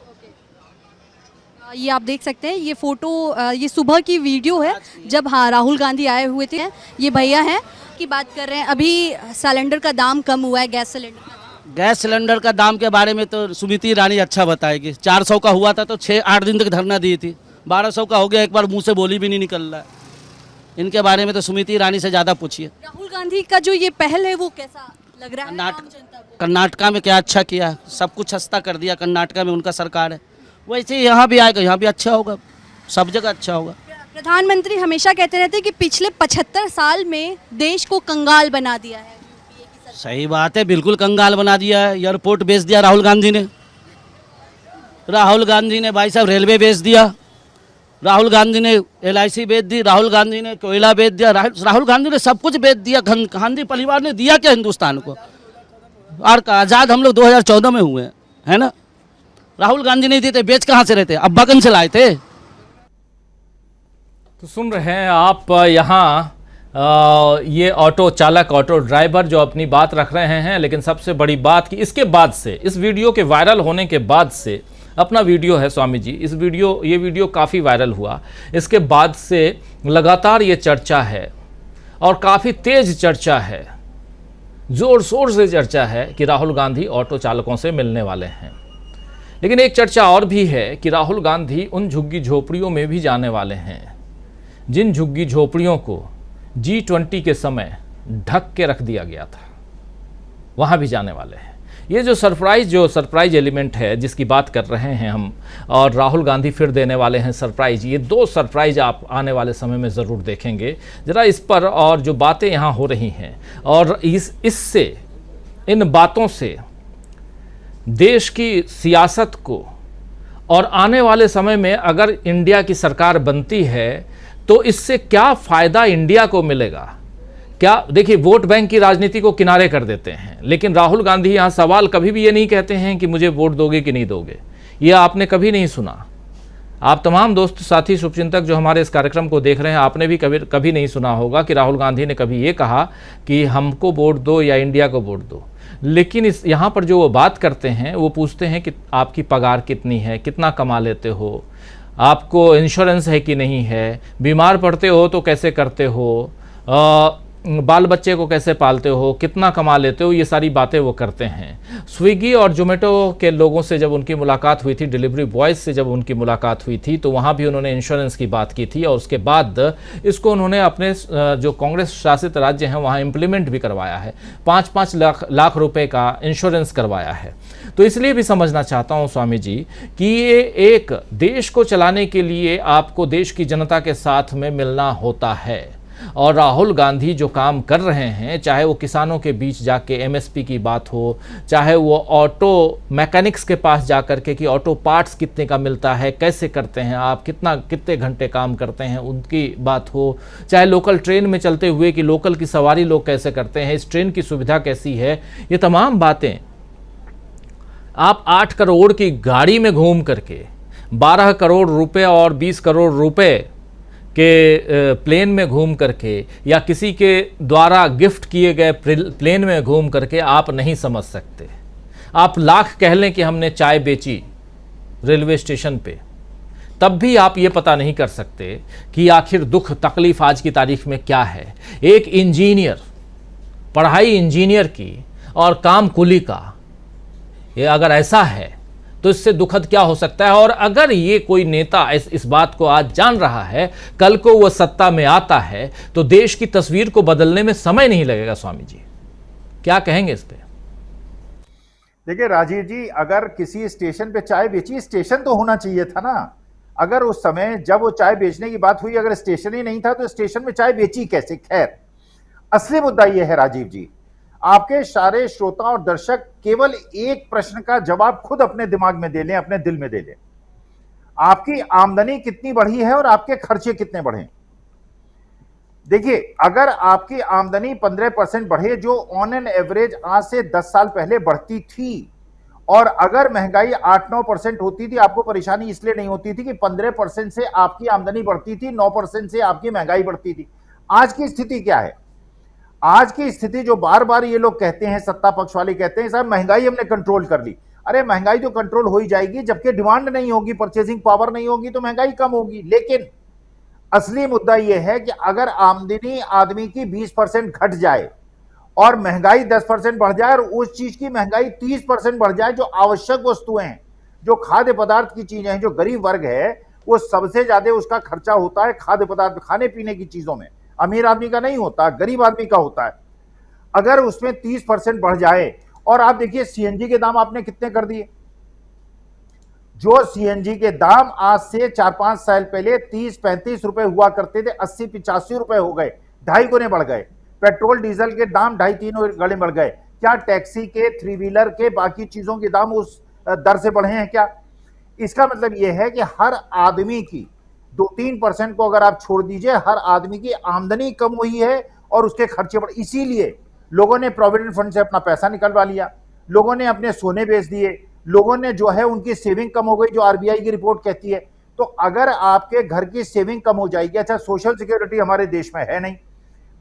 ये आप देख सकते हैं, ये फोटो, ये सुबह की वीडियो है जब हाँ राहुल गांधी आए हुए थे। ये भैया हैं की बात कर रहे हैं। अभी सिलेंडर का दाम कम हुआ है, गैस सिलेंडर का। गैस सिलेंडर का दाम के बारे में तो सुमिति ईरानी अच्छा बताएगी। 400 का हुआ था तो 6-8 दिन तक धरना दी थी, 1200 का हो गया, एक बार मुंह से बोली भी नहीं निकल रहा है। इनके बारे में तो सुमिति ईरानी से ज़्यादा पूछिए। राहुल गांधी का जो ये पहल है वो कैसा लग रहा है आम जनता को? कर्नाटका में क्या अच्छा किया, सब कुछ सस्ता कर दिया, कर्नाटका में उनका सरकार है, वैसे ही यहाँ भी आएगा, यहाँ भी अच्छा होगा, सब जगह अच्छा होगा। प्रधानमंत्री हमेशा कहते रहते हैं कि पिछले 75 साल में देश को कंगाल बना दिया है। सही बात है, बिल्कुल कंगाल बना दिया है। एयरपोर्ट बेच दिया राहुल गांधी ने, राहुल गांधी ने भाई साहब रेलवे बेच दिया, राहुल गांधी ने LIC बेच दी, राहुल गांधी ने कोयला बेच दिया, राहुल गांधी ने सब कुछ बेच दिया। गांधी परिवार ने दिया क्या हिंदुस्तान को? और आज़ाद हम लोग 2014 में हुए है ना, राहुल गांधी नहीं देते, बेच कहाँ से रहते? अब्बा गंज से लाए थे। तो सुन रहे हैं आप यहाँ ये ऑटो चालक, ऑटो ड्राइवर जो अपनी बात रख रहे हैं, लेकिन सबसे बड़ी बात कि इसके बाद से, इस वीडियो के वायरल होने के बाद से, अपना वीडियो है स्वामी जी, ये वीडियो काफ़ी वायरल हुआ, इसके बाद से लगातार ये चर्चा है और काफ़ी तेज चर्चा है, ज़ोर शोर से चर्चा है कि राहुल गांधी ऑटो चालकों से मिलने वाले हैं। लेकिन एक चर्चा और भी है कि राहुल गांधी उन झुग्गी झोपड़ियों में भी जाने वाले हैं जिन झुग्गी झोपड़ियों को G20 के समय ढक के रख दिया गया था, वहाँ भी जाने वाले हैं। ये जो सरप्राइज एलिमेंट है जिसकी बात कर रहे हैं हम, और राहुल गांधी फिर देने वाले हैं सरप्राइज, ये 2 सरप्राइज आप आने वाले समय में ज़रूर देखेंगे। ज़रा इस पर और जो बातें यहाँ हो रही हैं और इससे, इन बातों से देश की सियासत को, और आने वाले समय में अगर इंडिया की सरकार बनती है तो इससे क्या फ़ायदा इंडिया को मिलेगा, क्या? देखिए, वोट बैंक की राजनीति को किनारे कर देते हैं, लेकिन राहुल गांधी यहाँ सवाल कभी भी ये नहीं कहते हैं कि मुझे वोट दोगे कि नहीं दोगे, ये आपने कभी नहीं सुना। आप तमाम दोस्त साथी शुभचिंतक जो हमारे इस कार्यक्रम को देख रहे हैं, आपने भी कभी नहीं सुना होगा कि राहुल गांधी ने कभी ये कहा कि हमको वोट दो या इंडिया को वोट दो। लेकिन इस यहाँ पर जो वो बात करते हैं, वो पूछते हैं कि आपकी पगार कितनी है, कितना कमा लेते हो, आपको इंश्योरेंस है कि नहीं है, बीमार पड़ते हो तो कैसे करते हो, बाल बच्चे को कैसे पालते हो, कितना कमा लेते हो, ये सारी बातें वो करते हैं। स्विगी और जोमेटो के लोगों से जब उनकी मुलाकात हुई थी, डिलीवरी बॉयज़ से जब उनकी मुलाकात हुई थी, तो वहाँ भी उन्होंने इंश्योरेंस की बात की थी और उसके बाद इसको उन्होंने अपने जो कांग्रेस शासित राज्य हैं वहाँ इम्प्लीमेंट भी करवाया है, 5-5 लाख रुपए का इंश्योरेंस करवाया है। तो इसलिए भी समझना चाहता हूँ स्वामी जी कि ये एक देश को चलाने के लिए आपको देश की जनता के साथ में मिलना होता है, और राहुल गांधी जो काम कर रहे हैं, चाहे वो किसानों के बीच जाके MSP की बात हो, चाहे वो ऑटो मैकेनिक्स के पास जाकर के कि ऑटो पार्ट्स कितने का मिलता है, कैसे करते हैं आप, कितने घंटे काम करते हैं, उनकी बात हो, चाहे लोकल ट्रेन में चलते हुए कि लोकल की सवारी लोग कैसे करते हैं, इस ट्रेन की सुविधा कैसी है, ये तमाम बातें आप 8 करोड़ की गाड़ी में घूम करके 12 करोड़ रुपए और 20 करोड़ रुपए के प्लेन में घूम करके, या किसी के द्वारा गिफ्ट किए गए प्लेन में घूम करके आप नहीं समझ सकते। आप लाख कह लें कि हमने चाय बेची रेलवे स्टेशन पे, तब भी आप ये पता नहीं कर सकते कि आखिर दुख तकलीफ आज की तारीख में क्या है। एक इंजीनियर, पढ़ाई इंजीनियर की और काम कुली का, ये अगर ऐसा है तो इससे दुखद क्या हो सकता है। और अगर ये कोई नेता इस बात को आज जान रहा है, कल को वो सत्ता में आता है, तो देश की तस्वीर को बदलने में समय नहीं लगेगा। स्वामी जी क्या कहेंगे इस पे? देखिए राजीव जी, अगर किसी स्टेशन पे चाय बेची, स्टेशन तो होना चाहिए था ना। अगर उस समय जब वो चाय बेचने की बात हुई, अगर स्टेशन ही नहीं था तो स्टेशन में चाय बेची कैसे? खैर, असली मुद्दा यह है राजीव जी, आपके सारे श्रोता और दर्शक केवल एक प्रश्न का जवाब खुद अपने दिमाग में दे लें, अपने दिल में दे लें। आपकी आमदनी कितनी बढ़ी है और आपके खर्चे कितने बढ़े? देखिए, अगर आपकी आमदनी 15% बढ़े, जो ऑन एन एवरेज आज से 10 साल पहले बढ़ती थी, और अगर महंगाई 8-9% होती थी, आपको परेशानी इसलिए नहीं होती थी कि 15% से आपकी आमदनी बढ़ती थी, 9% से आपकी महंगाई बढ़ती थी। आज की स्थिति क्या है? आज की स्थिति जो बार बार ये लोग कहते हैं, सत्ता पक्ष वाले कहते हैं साहब महंगाई हमने कंट्रोल कर ली। अरे महंगाई तो कंट्रोल हो ही जाएगी, जबकि डिमांड नहीं होगी, परचेसिंग पावर नहीं होगी तो महंगाई कम होगी। लेकिन असली मुद्दा यह है कि अगर आमदनी आदमी की 20% घट जाए और महंगाई 10% बढ़ जाए और उस चीज की महंगाई 30% बढ़ जाए, जो आवश्यक वस्तुएं हैं, जो खाद्य पदार्थ की चीजें हैं, जो गरीब वर्ग है वो सबसे ज्यादा उसका खर्चा होता है खाद्य पदार्थ, खाने पीने की चीजों में। अमीर आदमी का नहीं होता, गरीब आदमी का होता है। अगर उसमें 30% बढ़ जाए, और आप देखिए सीएनजी के दाम आपने कितने कर दिए। जो सीएनजी के दाम आज से 4-5 साल पहले 30-35 रुपए हुआ करते थे, 80-85 रुपए हो गए, 2.5 गुने बढ़ गए। पेट्रोल डीजल के दाम 2.5-3 गुने बढ़ गए। क्या टैक्सी के, 3 व्हीलर के, बाकी चीजों के दाम उस दर से बढ़े हैं क्या? इसका मतलब यह है कि हर आदमी की 2-3% को अगर आप छोड़ दीजिए, हर आदमी की आमदनी कम हुई है और उसके खर्चे बढ़। इसीलिए लोगों ने प्रोविडेंट फंड से अपना पैसा निकलवा लिया, लोगों ने अपने सोने बेच दिए, लोगों ने जो है उनकी सेविंग कम हो गई, जो आरबीआई की रिपोर्ट कहती है। तो अगर आपके घर की सेविंग कम हो जाएगी, अच्छा सोशल सिक्योरिटी हमारे देश में है नहीं,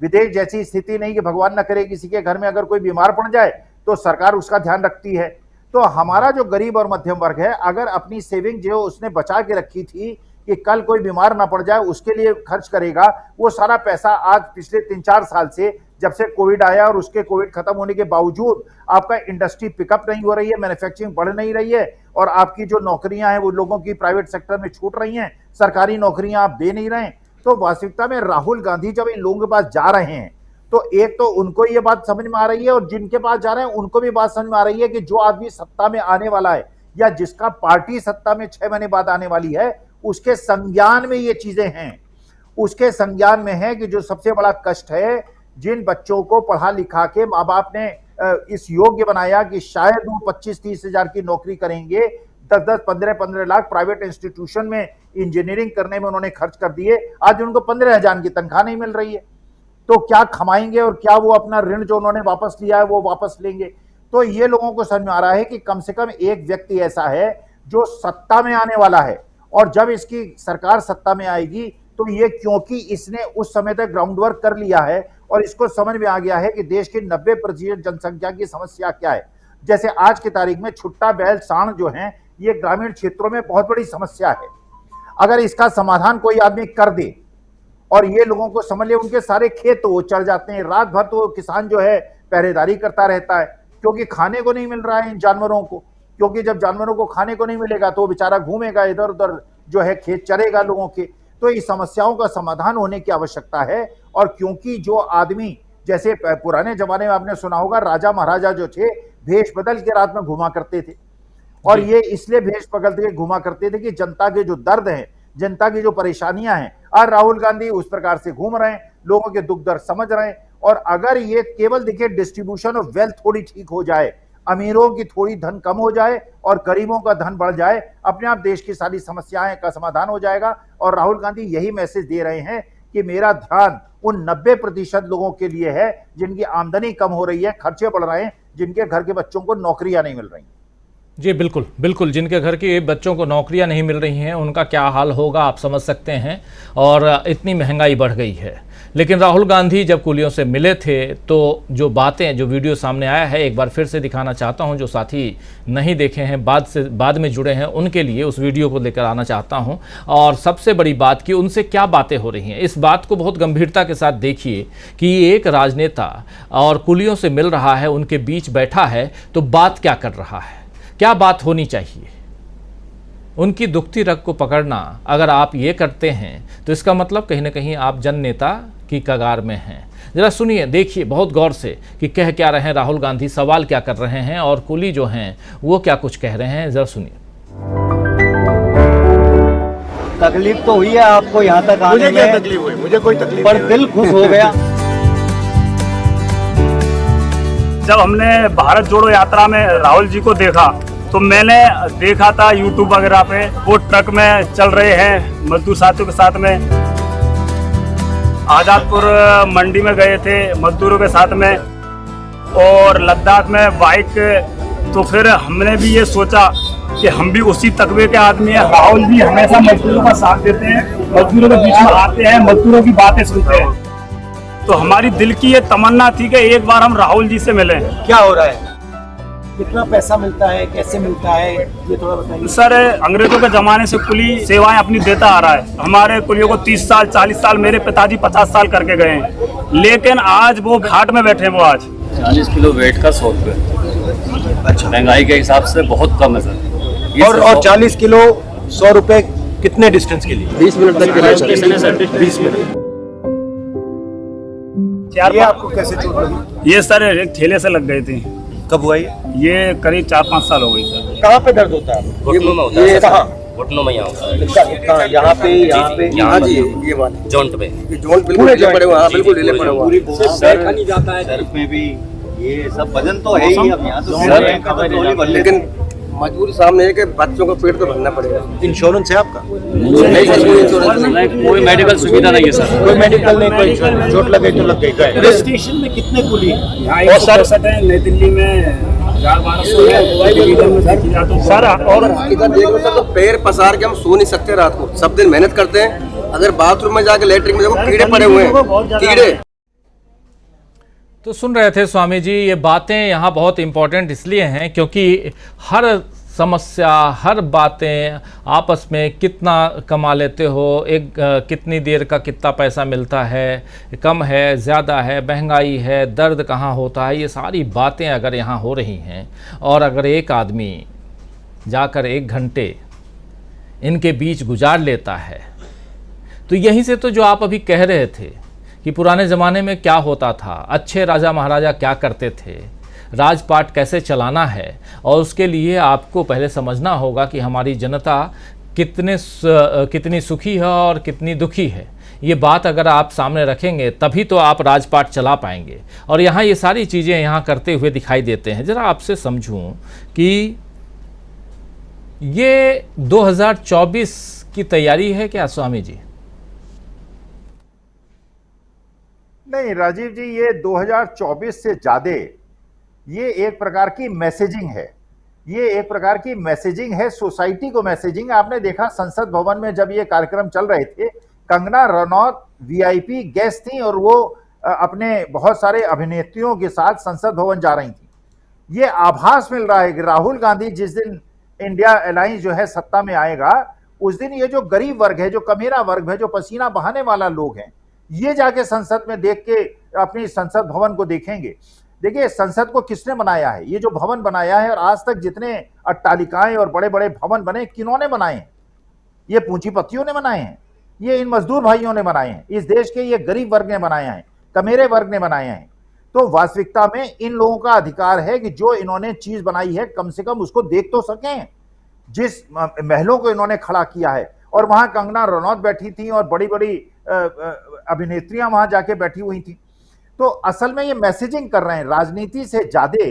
विदेश जैसी स्थिति नहीं कि भगवान न करे किसी के घर में अगर कोई बीमार पड़ जाए तो सरकार उसका ध्यान रखती है। तो हमारा जो गरीब और मध्यम वर्ग है, अगर अपनी सेविंग जो उसने बचा के रखी थी कि कल कोई बीमार ना पड़ जाए उसके लिए खर्च करेगा, वो सारा पैसा आज पिछले 3-4 साल से जब से कोविड आया और उसके कोविड खत्म होने के बावजूद आपका इंडस्ट्री पिकअप नहीं हो रही है, मैन्युफैक्चरिंग बढ़ नहीं रही है, और आपकी जो नौकरियां हैं वो लोगों की प्राइवेट सेक्टर में छूट रही हैं, सरकारी नौकरियां आप दे नहीं रहे। तो वास्तविकता में राहुल गांधी जब इन लोगों के पास जा रहे हैं तो एक तो उनको ये बात समझ में आ रही है, और जिनके पास जा रहे हैं उनको भी बात समझ में आ रही है कि जो आदमी सत्ता में आने वाला है या जिसका पार्टी सत्ता में 6 महीने बाद आने वाली है, उसके संज्ञान में ये चीजें हैं। उसके संज्ञान में है कि जो सबसे बड़ा कष्ट है, जिन बच्चों को पढ़ा लिखा के माँ बाप ने इस योग्य बनाया कि शायद वो 25-30 हजार की नौकरी करेंगे, 10-10, 15-15 लाख प्राइवेट इंस्टीट्यूशन में इंजीनियरिंग करने में उन्होंने खर्च कर दिए, आज उनको 15 हजार की तनख्वाह नहीं मिल रही है। तो क्या कमाएंगे और क्या वो अपना ऋण जो उन्होंने वापस लिया है वो वापस लेंगे? तो ये लोगों को समझ में आ रहा है कि कम से कम एक व्यक्ति ऐसा है जो सत्ता में आने वाला है, और जब इसकी सरकार सत्ता में आएगी तो ये, क्योंकि इसने उस समय तक ग्राउंड वर्क कर लिया है और इसको समझ में आ गया है कि देश की 90% जनसंख्या की समस्या क्या है। जैसे आज की तारीख में छुट्टा बैल सांड जो है ये ग्रामीण क्षेत्रों में बहुत बड़ी समस्या है। अगर इसका समाधान कोई आदमी कर दे और ये लोगों को समझ ले, उनके सारे खेत तो वो चढ़ जाते हैं, रात भर तो किसान जो है पहरेदारी करता रहता है, क्योंकि खाने को नहीं मिल रहा है इन जानवरों को। क्योंकि जब जानवरों को खाने को नहीं मिलेगा तो बेचारा घूमेगा इधर उधर, जो है खेत चरेगा लोगों के। तो इस समस्याओं का समाधान होने की आवश्यकता है। और क्योंकि जो आदमी, जैसे पुराने जमाने में आपने सुना होगा, राजा महाराजा जो थे भेष बदल के रात में घुमा करते थे, और ये इसलिए भेष बदल के घुमा करते थे कि जनता के जो दर्द है, जनता की जो परेशानियां हैं, आज राहुल गांधी उस प्रकार से घूम रहे हैं, लोगों के दुख दर्द समझ रहे हैं। और अगर ये केवल देखिए डिस्ट्रीब्यूशन ऑफ वेल्थ थोड़ी ठीक हो जाए, अमीरों की थोड़ी धन कम हो जाए और गरीबों का धन बढ़ जाए, अपने आप देश की सारी समस्याएं का समाधान हो जाएगा। और राहुल गांधी यही मैसेज दे रहे हैं कि मेरा ध्यान उन 90% लोगों के लिए है जिनकी आमदनी कम हो रही है, खर्चे बढ़ रहे हैं, जिनके घर के बच्चों को नौकरियां नहीं मिल रही। जी बिल्कुल बिल्कुल, जिनके घर के बच्चों को नौकरियां नहीं मिल रही हैं उनका क्या हाल होगा आप समझ सकते हैं। और इतनी महंगाई बढ़ गई है। लेकिन राहुल गांधी जब कुलियों से मिले थे तो जो बातें, जो वीडियो सामने आया है, एक बार फिर से दिखाना चाहता हूं, जो साथी नहीं देखे हैं, बाद में जुड़े हैं, उनके लिए उस वीडियो को लेकर आना चाहता हूं। और सबसे बड़ी बात कि उनसे क्या बातें हो रही हैं, इस बात को बहुत गंभीरता के साथ देखिए कि एक राजनेता और कुलियों से मिल रहा है, उनके बीच बैठा है, तो बात क्या कर रहा है, क्या बात होनी चाहिए। उनकी दुखती रग को पकड़ना अगर आप ये करते हैं तो इसका मतलब कहीं ना कहीं आप जन नेता की कगार में हैं। जरा सुनिए, देखिए बहुत गौर से कि कह क्या रहे हैं राहुल गांधी, सवाल क्या कर रहे हैं और कुली जो हैं वो क्या कुछ कह रहे हैं, जरा सुनिए। तकलीफ तो हुई है आपको यहाँ तक आने में। मुझे क्या तकलीफ हुई? मुझे कोई तकलीफ पर दिल खुश हो गया। जब हमने भारत जोड़ो यात्रा में राहुल जी को देखा तो मैंने देखा था यूट्यूब वगैरह पे, वो ट्रक में चल रहे हैं मजदूर साथियों के साथ में। आजादपुर मंडी में गए थे मजदूरों के साथ में, और लद्दाख में बाइक। तो फिर हमने भी ये सोचा कि हम भी उसी तकबे के आदमी हैं। राहुल जी हमेशा मजदूरों का साथ देते हैं, मजदूरों के बीच में आते हैं, मजदूरों की बातें सुनते हैं। तो हमारी दिल की ये तमन्ना थी कि एक बार हम राहुल जी से मिलें। क्या हो रहा है, कितना पैसा मिलता है, कैसे मिलता है, ये थोड़ा बताइए। सर, अंग्रेजों के जमाने से कुली सेवाएं अपनी देता आ रहा है। हमारे कुलियों को 30 साल 40 साल, मेरे पिताजी 50 साल करके गए हैं, लेकिन आज वो घाट में बैठे हैं। वो आज 40 किलो वेट का 100 रुपये। अच्छा। महंगाई के हिसाब से बहुत कम है सर। ये और 40 किलो 100 रुपए कितने डिस्टेंस के लिए? 20 मिनट तक के लिए 20 मिनट। ये आपको कैसे चोट लगी? ये सर एक ठेले से लग गई थी। कब हुआ ये? ये करीब 4-5 साल हो गई सर। कहाँ पे दर्द होता है? ये कहाँ? घुटनों में यहाँ कहाँ? यहाँ पे, यहाँ पे? हाँ जी, ये वाले जॉइंट पे ये जोड़ बिल्कुल ढीले पड़े हुए हैं। हाँ, बिल्कुल ढीले पड़े हुए हैं। सर में भी ये सब वजन तो है ही, अब यहाँ तो लेकिन मजबूरी सामने है कि बच्चों को पेट तो भरना पड़ेगा। इंश्योरेंस है आपका? नहीं सर, कोई इंश्योरेंस नहीं। कोई मेडिकल सुविधा नहीं है सर। कोई मेडिकल नहीं, कोई इंश्योरेंस। चोट लगे तो लग गई। स्टेशन में कितने कुली यहाँ 167 है, नई दिल्ली में 1200 है। सर और हकीकत देख लो सर, तो पैर पसार के हम सो नहीं सकते रात को। सब दिन मेहनत करते हैं। अगर बाथरूम में जाके लेटरिन में देखो कीड़े पड़े हुए हैं, कीड़े। तो सुन रहे थे स्वामी जी, ये बातें यहाँ बहुत इम्पोर्टेंट इसलिए हैं क्योंकि हर समस्या, हर बातें आपस में कितना कमा लेते हो, एक कितनी देर का कितना पैसा मिलता है, कम है, ज़्यादा है, महंगाई है, दर्द कहाँ होता है, ये सारी बातें अगर यहाँ हो रही हैं और अगर एक आदमी जाकर 1 घंटे इनके बीच गुजार लेता है, तो यहीं से तो जो आप अभी कह रहे थे कि पुराने ज़माने में क्या होता था, अच्छे राजा महाराजा क्या करते थे, राजपाट कैसे चलाना है, और उसके लिए आपको पहले समझना होगा कि हमारी जनता कितनी सुखी है और कितनी दुखी है। ये बात अगर आप सामने रखेंगे तभी तो आप राजपाट चला पाएंगे। और यहाँ ये सारी चीज़ें यहाँ करते हुए दिखाई देते हैं। ज़रा आपसे समझूं कि ये 2024 की तैयारी है क्या स्वामी जी? नहीं राजीव जी, ये 2024 से ज्यादा ये एक प्रकार की मैसेजिंग है। ये एक प्रकार की मैसेजिंग है, सोसाइटी को मैसेजिंग। आपने देखा संसद भवन में जब ये कार्यक्रम चल रहे थे, कंगना रनौत वीआईपी गेस्ट थी और वो अपने बहुत सारे अभिनेत्रियों के साथ संसद भवन जा रही थी। ये आभास मिल रहा है कि राहुल गांधी जिस दिन इंडिया अलायंस जो है सत्ता में आएगा, उस दिन ये जो गरीब वर्ग है, जो कमेरा वर्ग है, जो पसीना बहाने वाला लोग हैं, ये जाके संसद में देख के अपनी संसद भवन को देखेंगे। देखिए, संसद को किसने बनाया है? ये जो भवन बनाया है, और आज तक जितने अट्टालिकाएं और बड़े बड़े भवन बने, किन्होंने बनाए हैं? ये पूंजीपतियों ने बनाए हैं, ये इन मजदूर भाइयों ने बनाए हैं, इस देश के ये गरीब वर्ग ने बनाए हैं, कमेरे वर्ग ने बनाए हैं। तो वास्तविकता में इन लोगों का अधिकार है कि जो इन्होंने चीज बनाई है कम से कम उसको देख तो सकें। जिस महलों को इन्होंने खड़ा किया है, और वहां कंगना रनौत बैठी थी और बड़ी बड़ी अभिनेत्रियां वहां जाके बैठी हुई थी। तो असल में ये मैसेजिंग कर रहे हैं, राजनीति से ज्यादा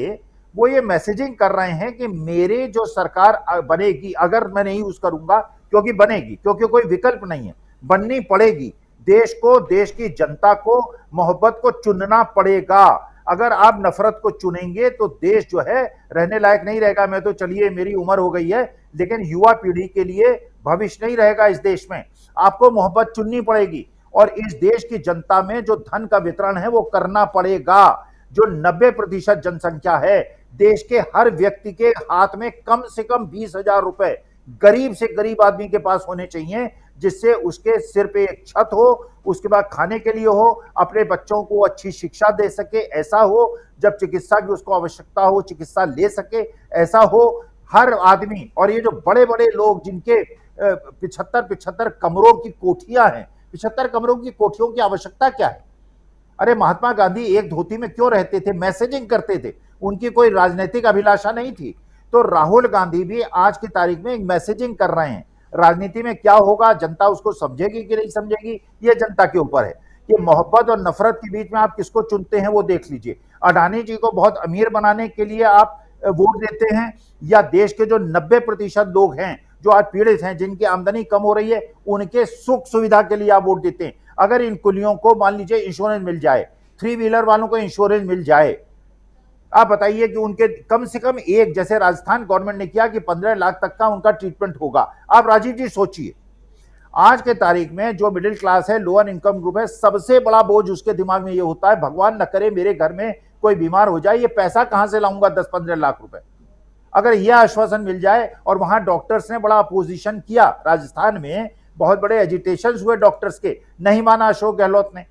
वो ये मैसेजिंग कर रहे हैं कि मेरे जो सरकार बनेगी, अगर मैं नहीं यूज करूंगा, क्योंकि बनेगी, क्योंकि कोई विकल्प नहीं है, बननी पड़ेगी। देश को, देश की जनता को मोहब्बत को चुनना पड़ेगा। अगर आप नफरत को चुनेंगे तो देश जो है रहने लायक नहीं रहेगा। मैं तो चलिए मेरी उम्र हो गई है, लेकिन युवा पीढ़ी के लिए भविष्य नहीं रहेगा इस देश में। आपको मोहब्बत चुननी पड़ेगी और इस देश की जनता में जो धन का वितरण है वो करना पड़ेगा। जो 90% जनसंख्या है देश के, हर व्यक्ति के हाथ में कम से कम 20,000 रुपए गरीब से गरीब आदमी के पास होने चाहिए, जिससे उसके सिर पे एक छत हो, उसके बाद खाने के लिए हो, अपने बच्चों को अच्छी शिक्षा दे सके, ऐसा हो, जब चिकित्सा की उसको आवश्यकता हो चिकित्सा ले सके, ऐसा हो हर आदमी। और ये जो बड़े बड़े लोग जिनके 75 कमरों की कोठियां हैं, 75 कमरों की कोठियों की आवश्यकता क्या है? अरे महात्मा गांधी एक धोती में क्यों रहते थे? मैसेजिंग करते थे, उनकी कोई राजनीतिक अभिलाषा नहीं थी। तो राहुल गांधी भी आज की तारीख में एक मैसेजिंग कर रहे हैं। राजनीति में क्या होगा, जनता उसको समझेगी कि नहीं समझेगी, ये जनता के ऊपर है कि मोहब्बत और नफरत के बीच में आप किसको चुनते हैं वो देख लीजिए। अडानी जी को बहुत अमीर बनाने के लिए आप वोट देते हैं, या देश के जो 90% लोग हैं जो आज पीड़ित हैं, जिनकी आमदनी कम हो रही है, उनके सुख सुविधा के लिए आप वोट देते हैं। अगर इन कुलियों को मान लीजिए इंश्योरेंस मिल जाए, 3 व्हीलर वालों को इंश्योरेंस मिल जाए, आप बताइए कि उनके कम से कम एक, जैसे राजस्थान गवर्नमेंट ने किया कि 15 लाख तक का उनका ट्रीटमेंट होगा। आप राजीव जी सोचिए, आज के तारीख में जो मिडिल क्लास है, लोअर इनकम ग्रुप है, सबसे बड़ा बोझ उसके दिमाग में ये होता है, भगवान न करे मेरे घर में कोई बीमार हो जाए, ये पैसा कहां से लाऊंगा 10-15 लाख रुपए। अगर यह आश्वासन मिल जाए, और वहां डॉक्टर्स ने बड़ा अपोजिशन किया, राजस्थान में बहुत बड़े एजिटेशन हुए डॉक्टर्स के, नहीं माना अशोक गहलोत ने।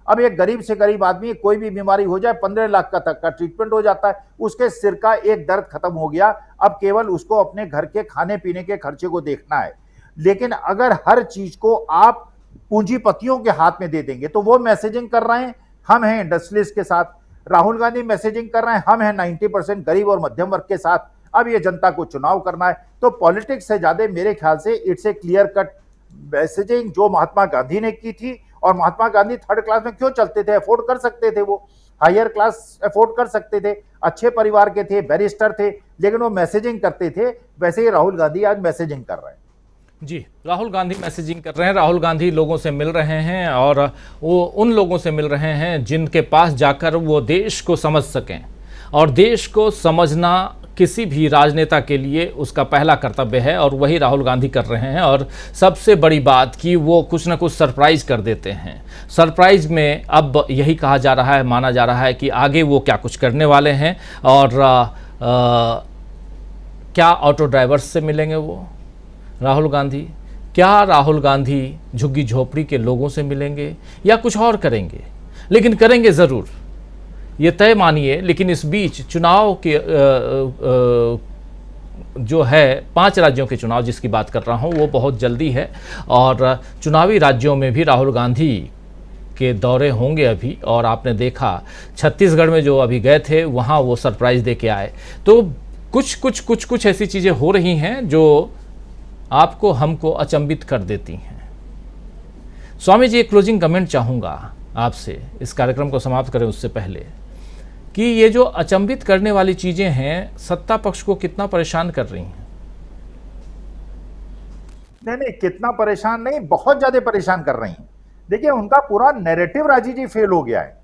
अब एक गरीब से गरीब आदमी कोई भी बीमारी हो जाए 15 लाख का तक का ट्रीटमेंट हो जाता है, उसके सिर का एक दर्द खत्म हो गया, अब केवल उसको अपने घर के खाने पीने के खर्चे को देखना है। लेकिन अगर हर चीज को आप पूंजीपतियों के हाथ में दे देंगे तो वो मैसेजिंग कर रहे हैं हम हैं इंडस्ट्रियलिस्ट के साथ, राहुल गांधी मैसेजिंग कर रहे हैं हम हैं 90% गरीब और मध्यम वर्ग के साथ। अब ये जनता को चुनाव करना है, तो पॉलिटिक्स से ज्यादा मेरे ख्याल से it's a clear cut messaging जो महात्मा गांधी ने की थी। और महात्मा गांधी थर्ड क्लास में क्यों चलते थे? अफोर्ड कर सकते थे, वो हायर क्लास अफोर्ड कर सकते थे, अच्छे परिवार के थे, बैरिस्टर थे, लेकिन वो मैसेजिंग करते थे। वैसे ही राहुल गांधी आज मैसेजिंग कर रहे हैं। जी, राहुल गांधी मैसेजिंग कर रहे हैं। राहुल गांधी लोगों से मिल रहे हैं और वो उन लोगों से मिल रहे हैं जिनके पास जाकर वो देश को समझ सकें, और देश को समझना किसी भी राजनेता के लिए उसका पहला कर्तव्य है, और वही राहुल गांधी कर रहे हैं। और सबसे बड़ी बात कि वो कुछ ना कुछ सरप्राइज कर देते हैं। सरप्राइज में अब यही कहा जा रहा है, माना जा रहा है कि आगे वो क्या कुछ करने वाले हैं। और क्या ऑटो ड्राइवर्स से मिलेंगे वो राहुल गांधी? क्या राहुल गांधी झुग्गी झोपड़ी के लोगों से मिलेंगे या कुछ और करेंगे? लेकिन करेंगे ज़रूर, ये तय मानिए। लेकिन इस बीच चुनाव के जो है 5 राज्यों के चुनाव जिसकी बात कर रहा हूँ वो बहुत जल्दी है, और चुनावी राज्यों में भी राहुल गांधी के दौरे होंगे अभी। और आपने देखा छत्तीसगढ़ में जो अभी गए थे वहाँ वो सरप्राइज़ दे के आए। तो कुछ ऐसी चीज़ें हो रही हैं जो आपको हमको अचंभित कर देती हैं। स्वामी जी, एक क्लोजिंग कमेंट चाहूँगा आपसे इस कार्यक्रम को समाप्त करें उससे पहले, कि ये जो अचंभित करने वाली चीजें हैं सत्ता पक्ष को कितना परेशान कर रही हैं? नहीं, कितना परेशान नहीं, बहुत ज्यादा परेशान कर रही हैं। देखिए, उनका पूरा नैरेटिव राजी जी फेल हो गया है।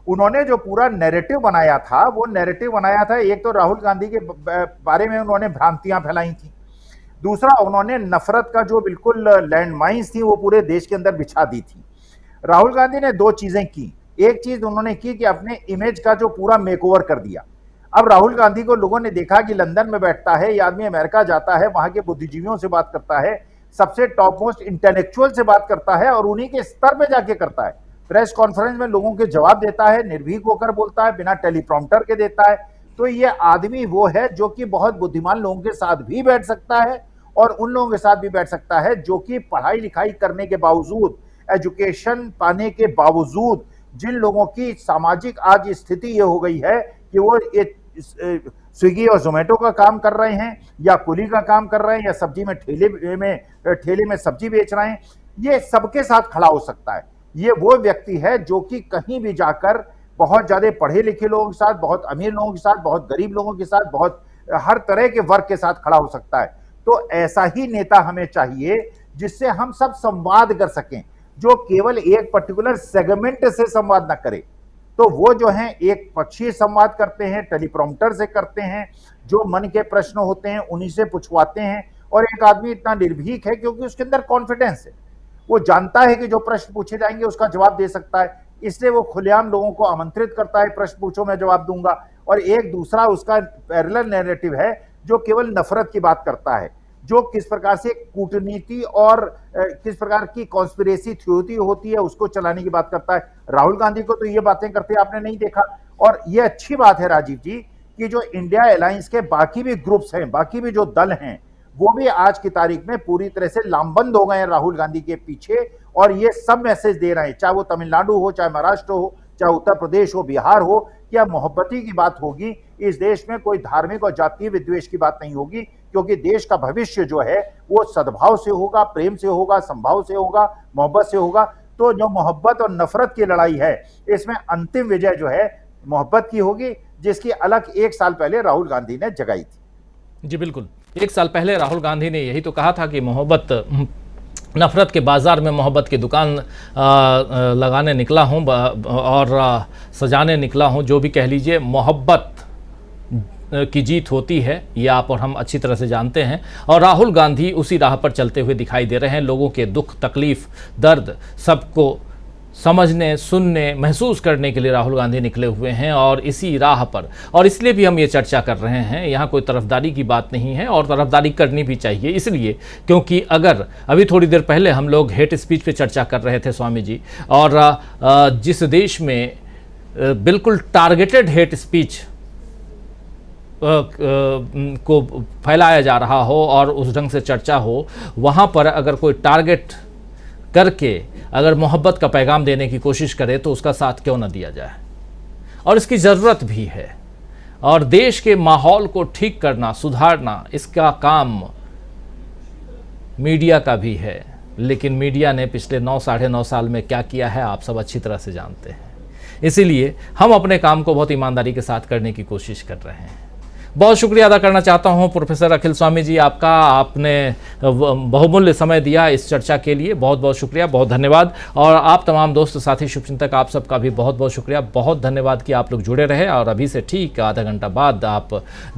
उन्होंने जो पूरा नैरेटिव बनाया था वो नैरेटिव बनाया था, एक तो राहुल गांधी के बारे में उन्होंने भ्रांतियां फैलाई थी, दूसरा उन्होंने नफरत का जो बिल्कुल लैंडमाइंस थी वो पूरे देश के अंदर बिछा दी थी। राहुल गांधी ने 2 चीजें की। एक चीज उन्होंने की कि अपने इमेज का जो पूरा मेकओवर कर दिया। अब राहुल गांधी को लोगों ने देखा कि लंदन में बैठता है, ये आदमी अमेरिका जाता है, वहां के बुद्धिजीवियों से बात करता है, सबसे टॉप मोस्ट इंटेलेक्चुअल से बात करता है और उन्हीं के स्तर पे जाके करता है। प्रेस कॉन्फ्रेंस में लोगों के जवाब देता है, निर्भीक होकर बोलता है, बिना टेलीप्रॉम्प्टर के देता है। तो ये आदमी वो है जो कि बहुत बुद्धिमान लोगों के साथ भी बैठ सकता है और उन लोगों के साथ भी बैठ सकता है जो कि पढ़ाई लिखाई करने के बावजूद, एजुकेशन पाने के बावजूद, जिन लोगों की सामाजिक आज स्थिति ये हो गई है कि वो स्विगी और जोमेटो का काम कर रहे हैं या कुली का काम कर रहे हैं या सब्जी में ठेले में सब्जी बेच रहे हैं, ये सबके साथ खड़ा हो सकता है। ये वो व्यक्ति है जो कि कहीं भी जाकर बहुत ज्यादा पढ़े लिखे लोगों के साथ, बहुत अमीर लोगों के साथ, बहुत गरीब लोगों के साथ, बहुत हर तरह के वर्ग के साथ खड़ा हो सकता है। तो ऐसा ही नेता हमें चाहिए जिससे हम सब संवाद कर सकें, जो केवल एक पर्टिकुलर सेगमेंट से संवाद ना करे। तो वो जो हैं एक पक्षीय संवाद करते हैं, टेलीप्रॉम्प्टर से करते हैं, जो मन के प्रश्न होते हैं उन्हीं से पूछवाते हैं। और एक आदमी इतना निर्भीक है क्योंकि उसके अंदर कॉन्फिडेंस है, वो जानता है कि जो प्रश्न पूछे जाएंगे उसका जवाब दे सकता है, इसलिए वो खुलेआम लोगों को आमंत्रित करता है, प्रश्न पूछो मैं जवाब दूंगा। और एक दूसरा उसका पैरेलल नैरेटिव है जो केवल नफरत की बात करता है, जो किस प्रकार से कूटनीति और किस प्रकार की कॉन्स्पिरेसी थ्योरी होती है उसको चलाने की बात करता है। राहुल गांधी को तो ये बातें करते आपने नहीं देखा। और ये अच्छी बात है राजीव जी कि जो इंडिया अलायंस के बाकी भी ग्रुप्स हैं, बाकी भी जो दल हैं, वो भी आज की तारीख में पूरी तरह से लामबंद हो गए हैं राहुल गांधी के पीछे। और ये सब मैसेज दे रहे हैं, चाहे वो तमिलनाडु हो, चाहे महाराष्ट्र हो, चाहे उत्तर प्रदेश हो, बिहार हो, क्या मोहब्बती की बात होगी। इस देश में कोई धार्मिक और जातीय विद्वेष की बात नहीं होगी, क्योंकि देश का भविष्य जो है वो सद्भाव से होगा, प्रेम से होगा, संभाव से होगा, मोहब्बत से होगा। तो जो मोहब्बत और नफरत की लड़ाई है, इसमें अंतिम विजय जो है मोहब्बत की होगी, जिसकी अलग 1 साल पहले राहुल गांधी ने जगाई थी। जी बिल्कुल, 1 साल पहले राहुल गांधी ने यही तो कहा था कि मोहब्बत, नफरत के बाजार में मोहब्बत की दुकान लगाने निकला हूं और सजाने निकला हूं। जो भी कह लीजिए, मोहब्बत की जीत होती है, ये आप और हम अच्छी तरह से जानते हैं। और राहुल गांधी उसी राह पर चलते हुए दिखाई दे रहे हैं। लोगों के दुख, तकलीफ, दर्द सबको समझने, सुनने, महसूस करने के लिए राहुल गांधी निकले हुए हैं और इसी राह पर, और इसलिए भी हम ये चर्चा कर रहे हैं। यहाँ कोई तरफदारी की बात नहीं है और तरफदारी करनी भी चाहिए, इसलिए क्योंकि अगर अभी थोड़ी देर पहले हम लोग हेट स्पीच पे चर्चा कर रहे थे स्वामी जी, और जिस देश में बिल्कुल टारगेटेड हेट स्पीच को फैलाया जा रहा हो और उस ढंग से चर्चा हो, वहाँ पर अगर कोई टारगेट करके अगर मोहब्बत का पैगाम देने की कोशिश करे तो उसका साथ क्यों न दिया जाए। और इसकी ज़रूरत भी है, और देश के माहौल को ठीक करना, सुधारना, इसका काम मीडिया का भी है। लेकिन मीडिया ने पिछले 9-9.5 साल में क्या किया है आप सब अच्छी तरह से जानते हैं। इसीलिए हम अपने काम को बहुत ईमानदारी के साथ करने की कोशिश कर रहे हैं। बहुत शुक्रिया अदा करना चाहता हूं प्रोफेसर अखिल स्वामी जी आपका, आपने बहुमूल्य समय दिया इस चर्चा के लिए, बहुत बहुत शुक्रिया, बहुत धन्यवाद। और आप तमाम दोस्त साथी शुभचिंतक आप सबका भी बहुत बहुत शुक्रिया, बहुत धन्यवाद कि आप लोग जुड़े रहे। और अभी से ठीक आधा घंटा बाद आप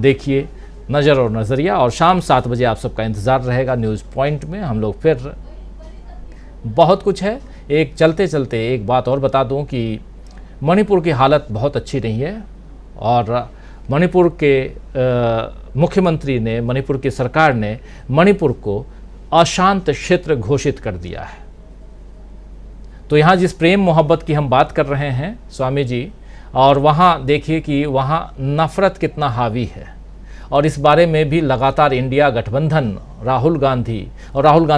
देखिए नज़र और नज़रिया, और शाम 7 बजे आप सबका इंतज़ार रहेगा न्यूज़ पॉइंट में। हम लोग फिर बहुत कुछ है। एक चलते चलते एक बात और बता दूं कि मणिपुर की हालत बहुत अच्छी नहीं है, और मणिपुर के मुख्यमंत्री ने, मणिपुर की सरकार ने मणिपुर को अशांत क्षेत्र घोषित कर दिया है। तो यहाँ जिस प्रेम मोहब्बत की हम बात कर रहे हैं स्वामी जी, और वहाँ देखिए कि वहाँ नफ़रत कितना हावी है, और इस बारे में भी लगातार इंडिया गठबंधन, राहुल गांधी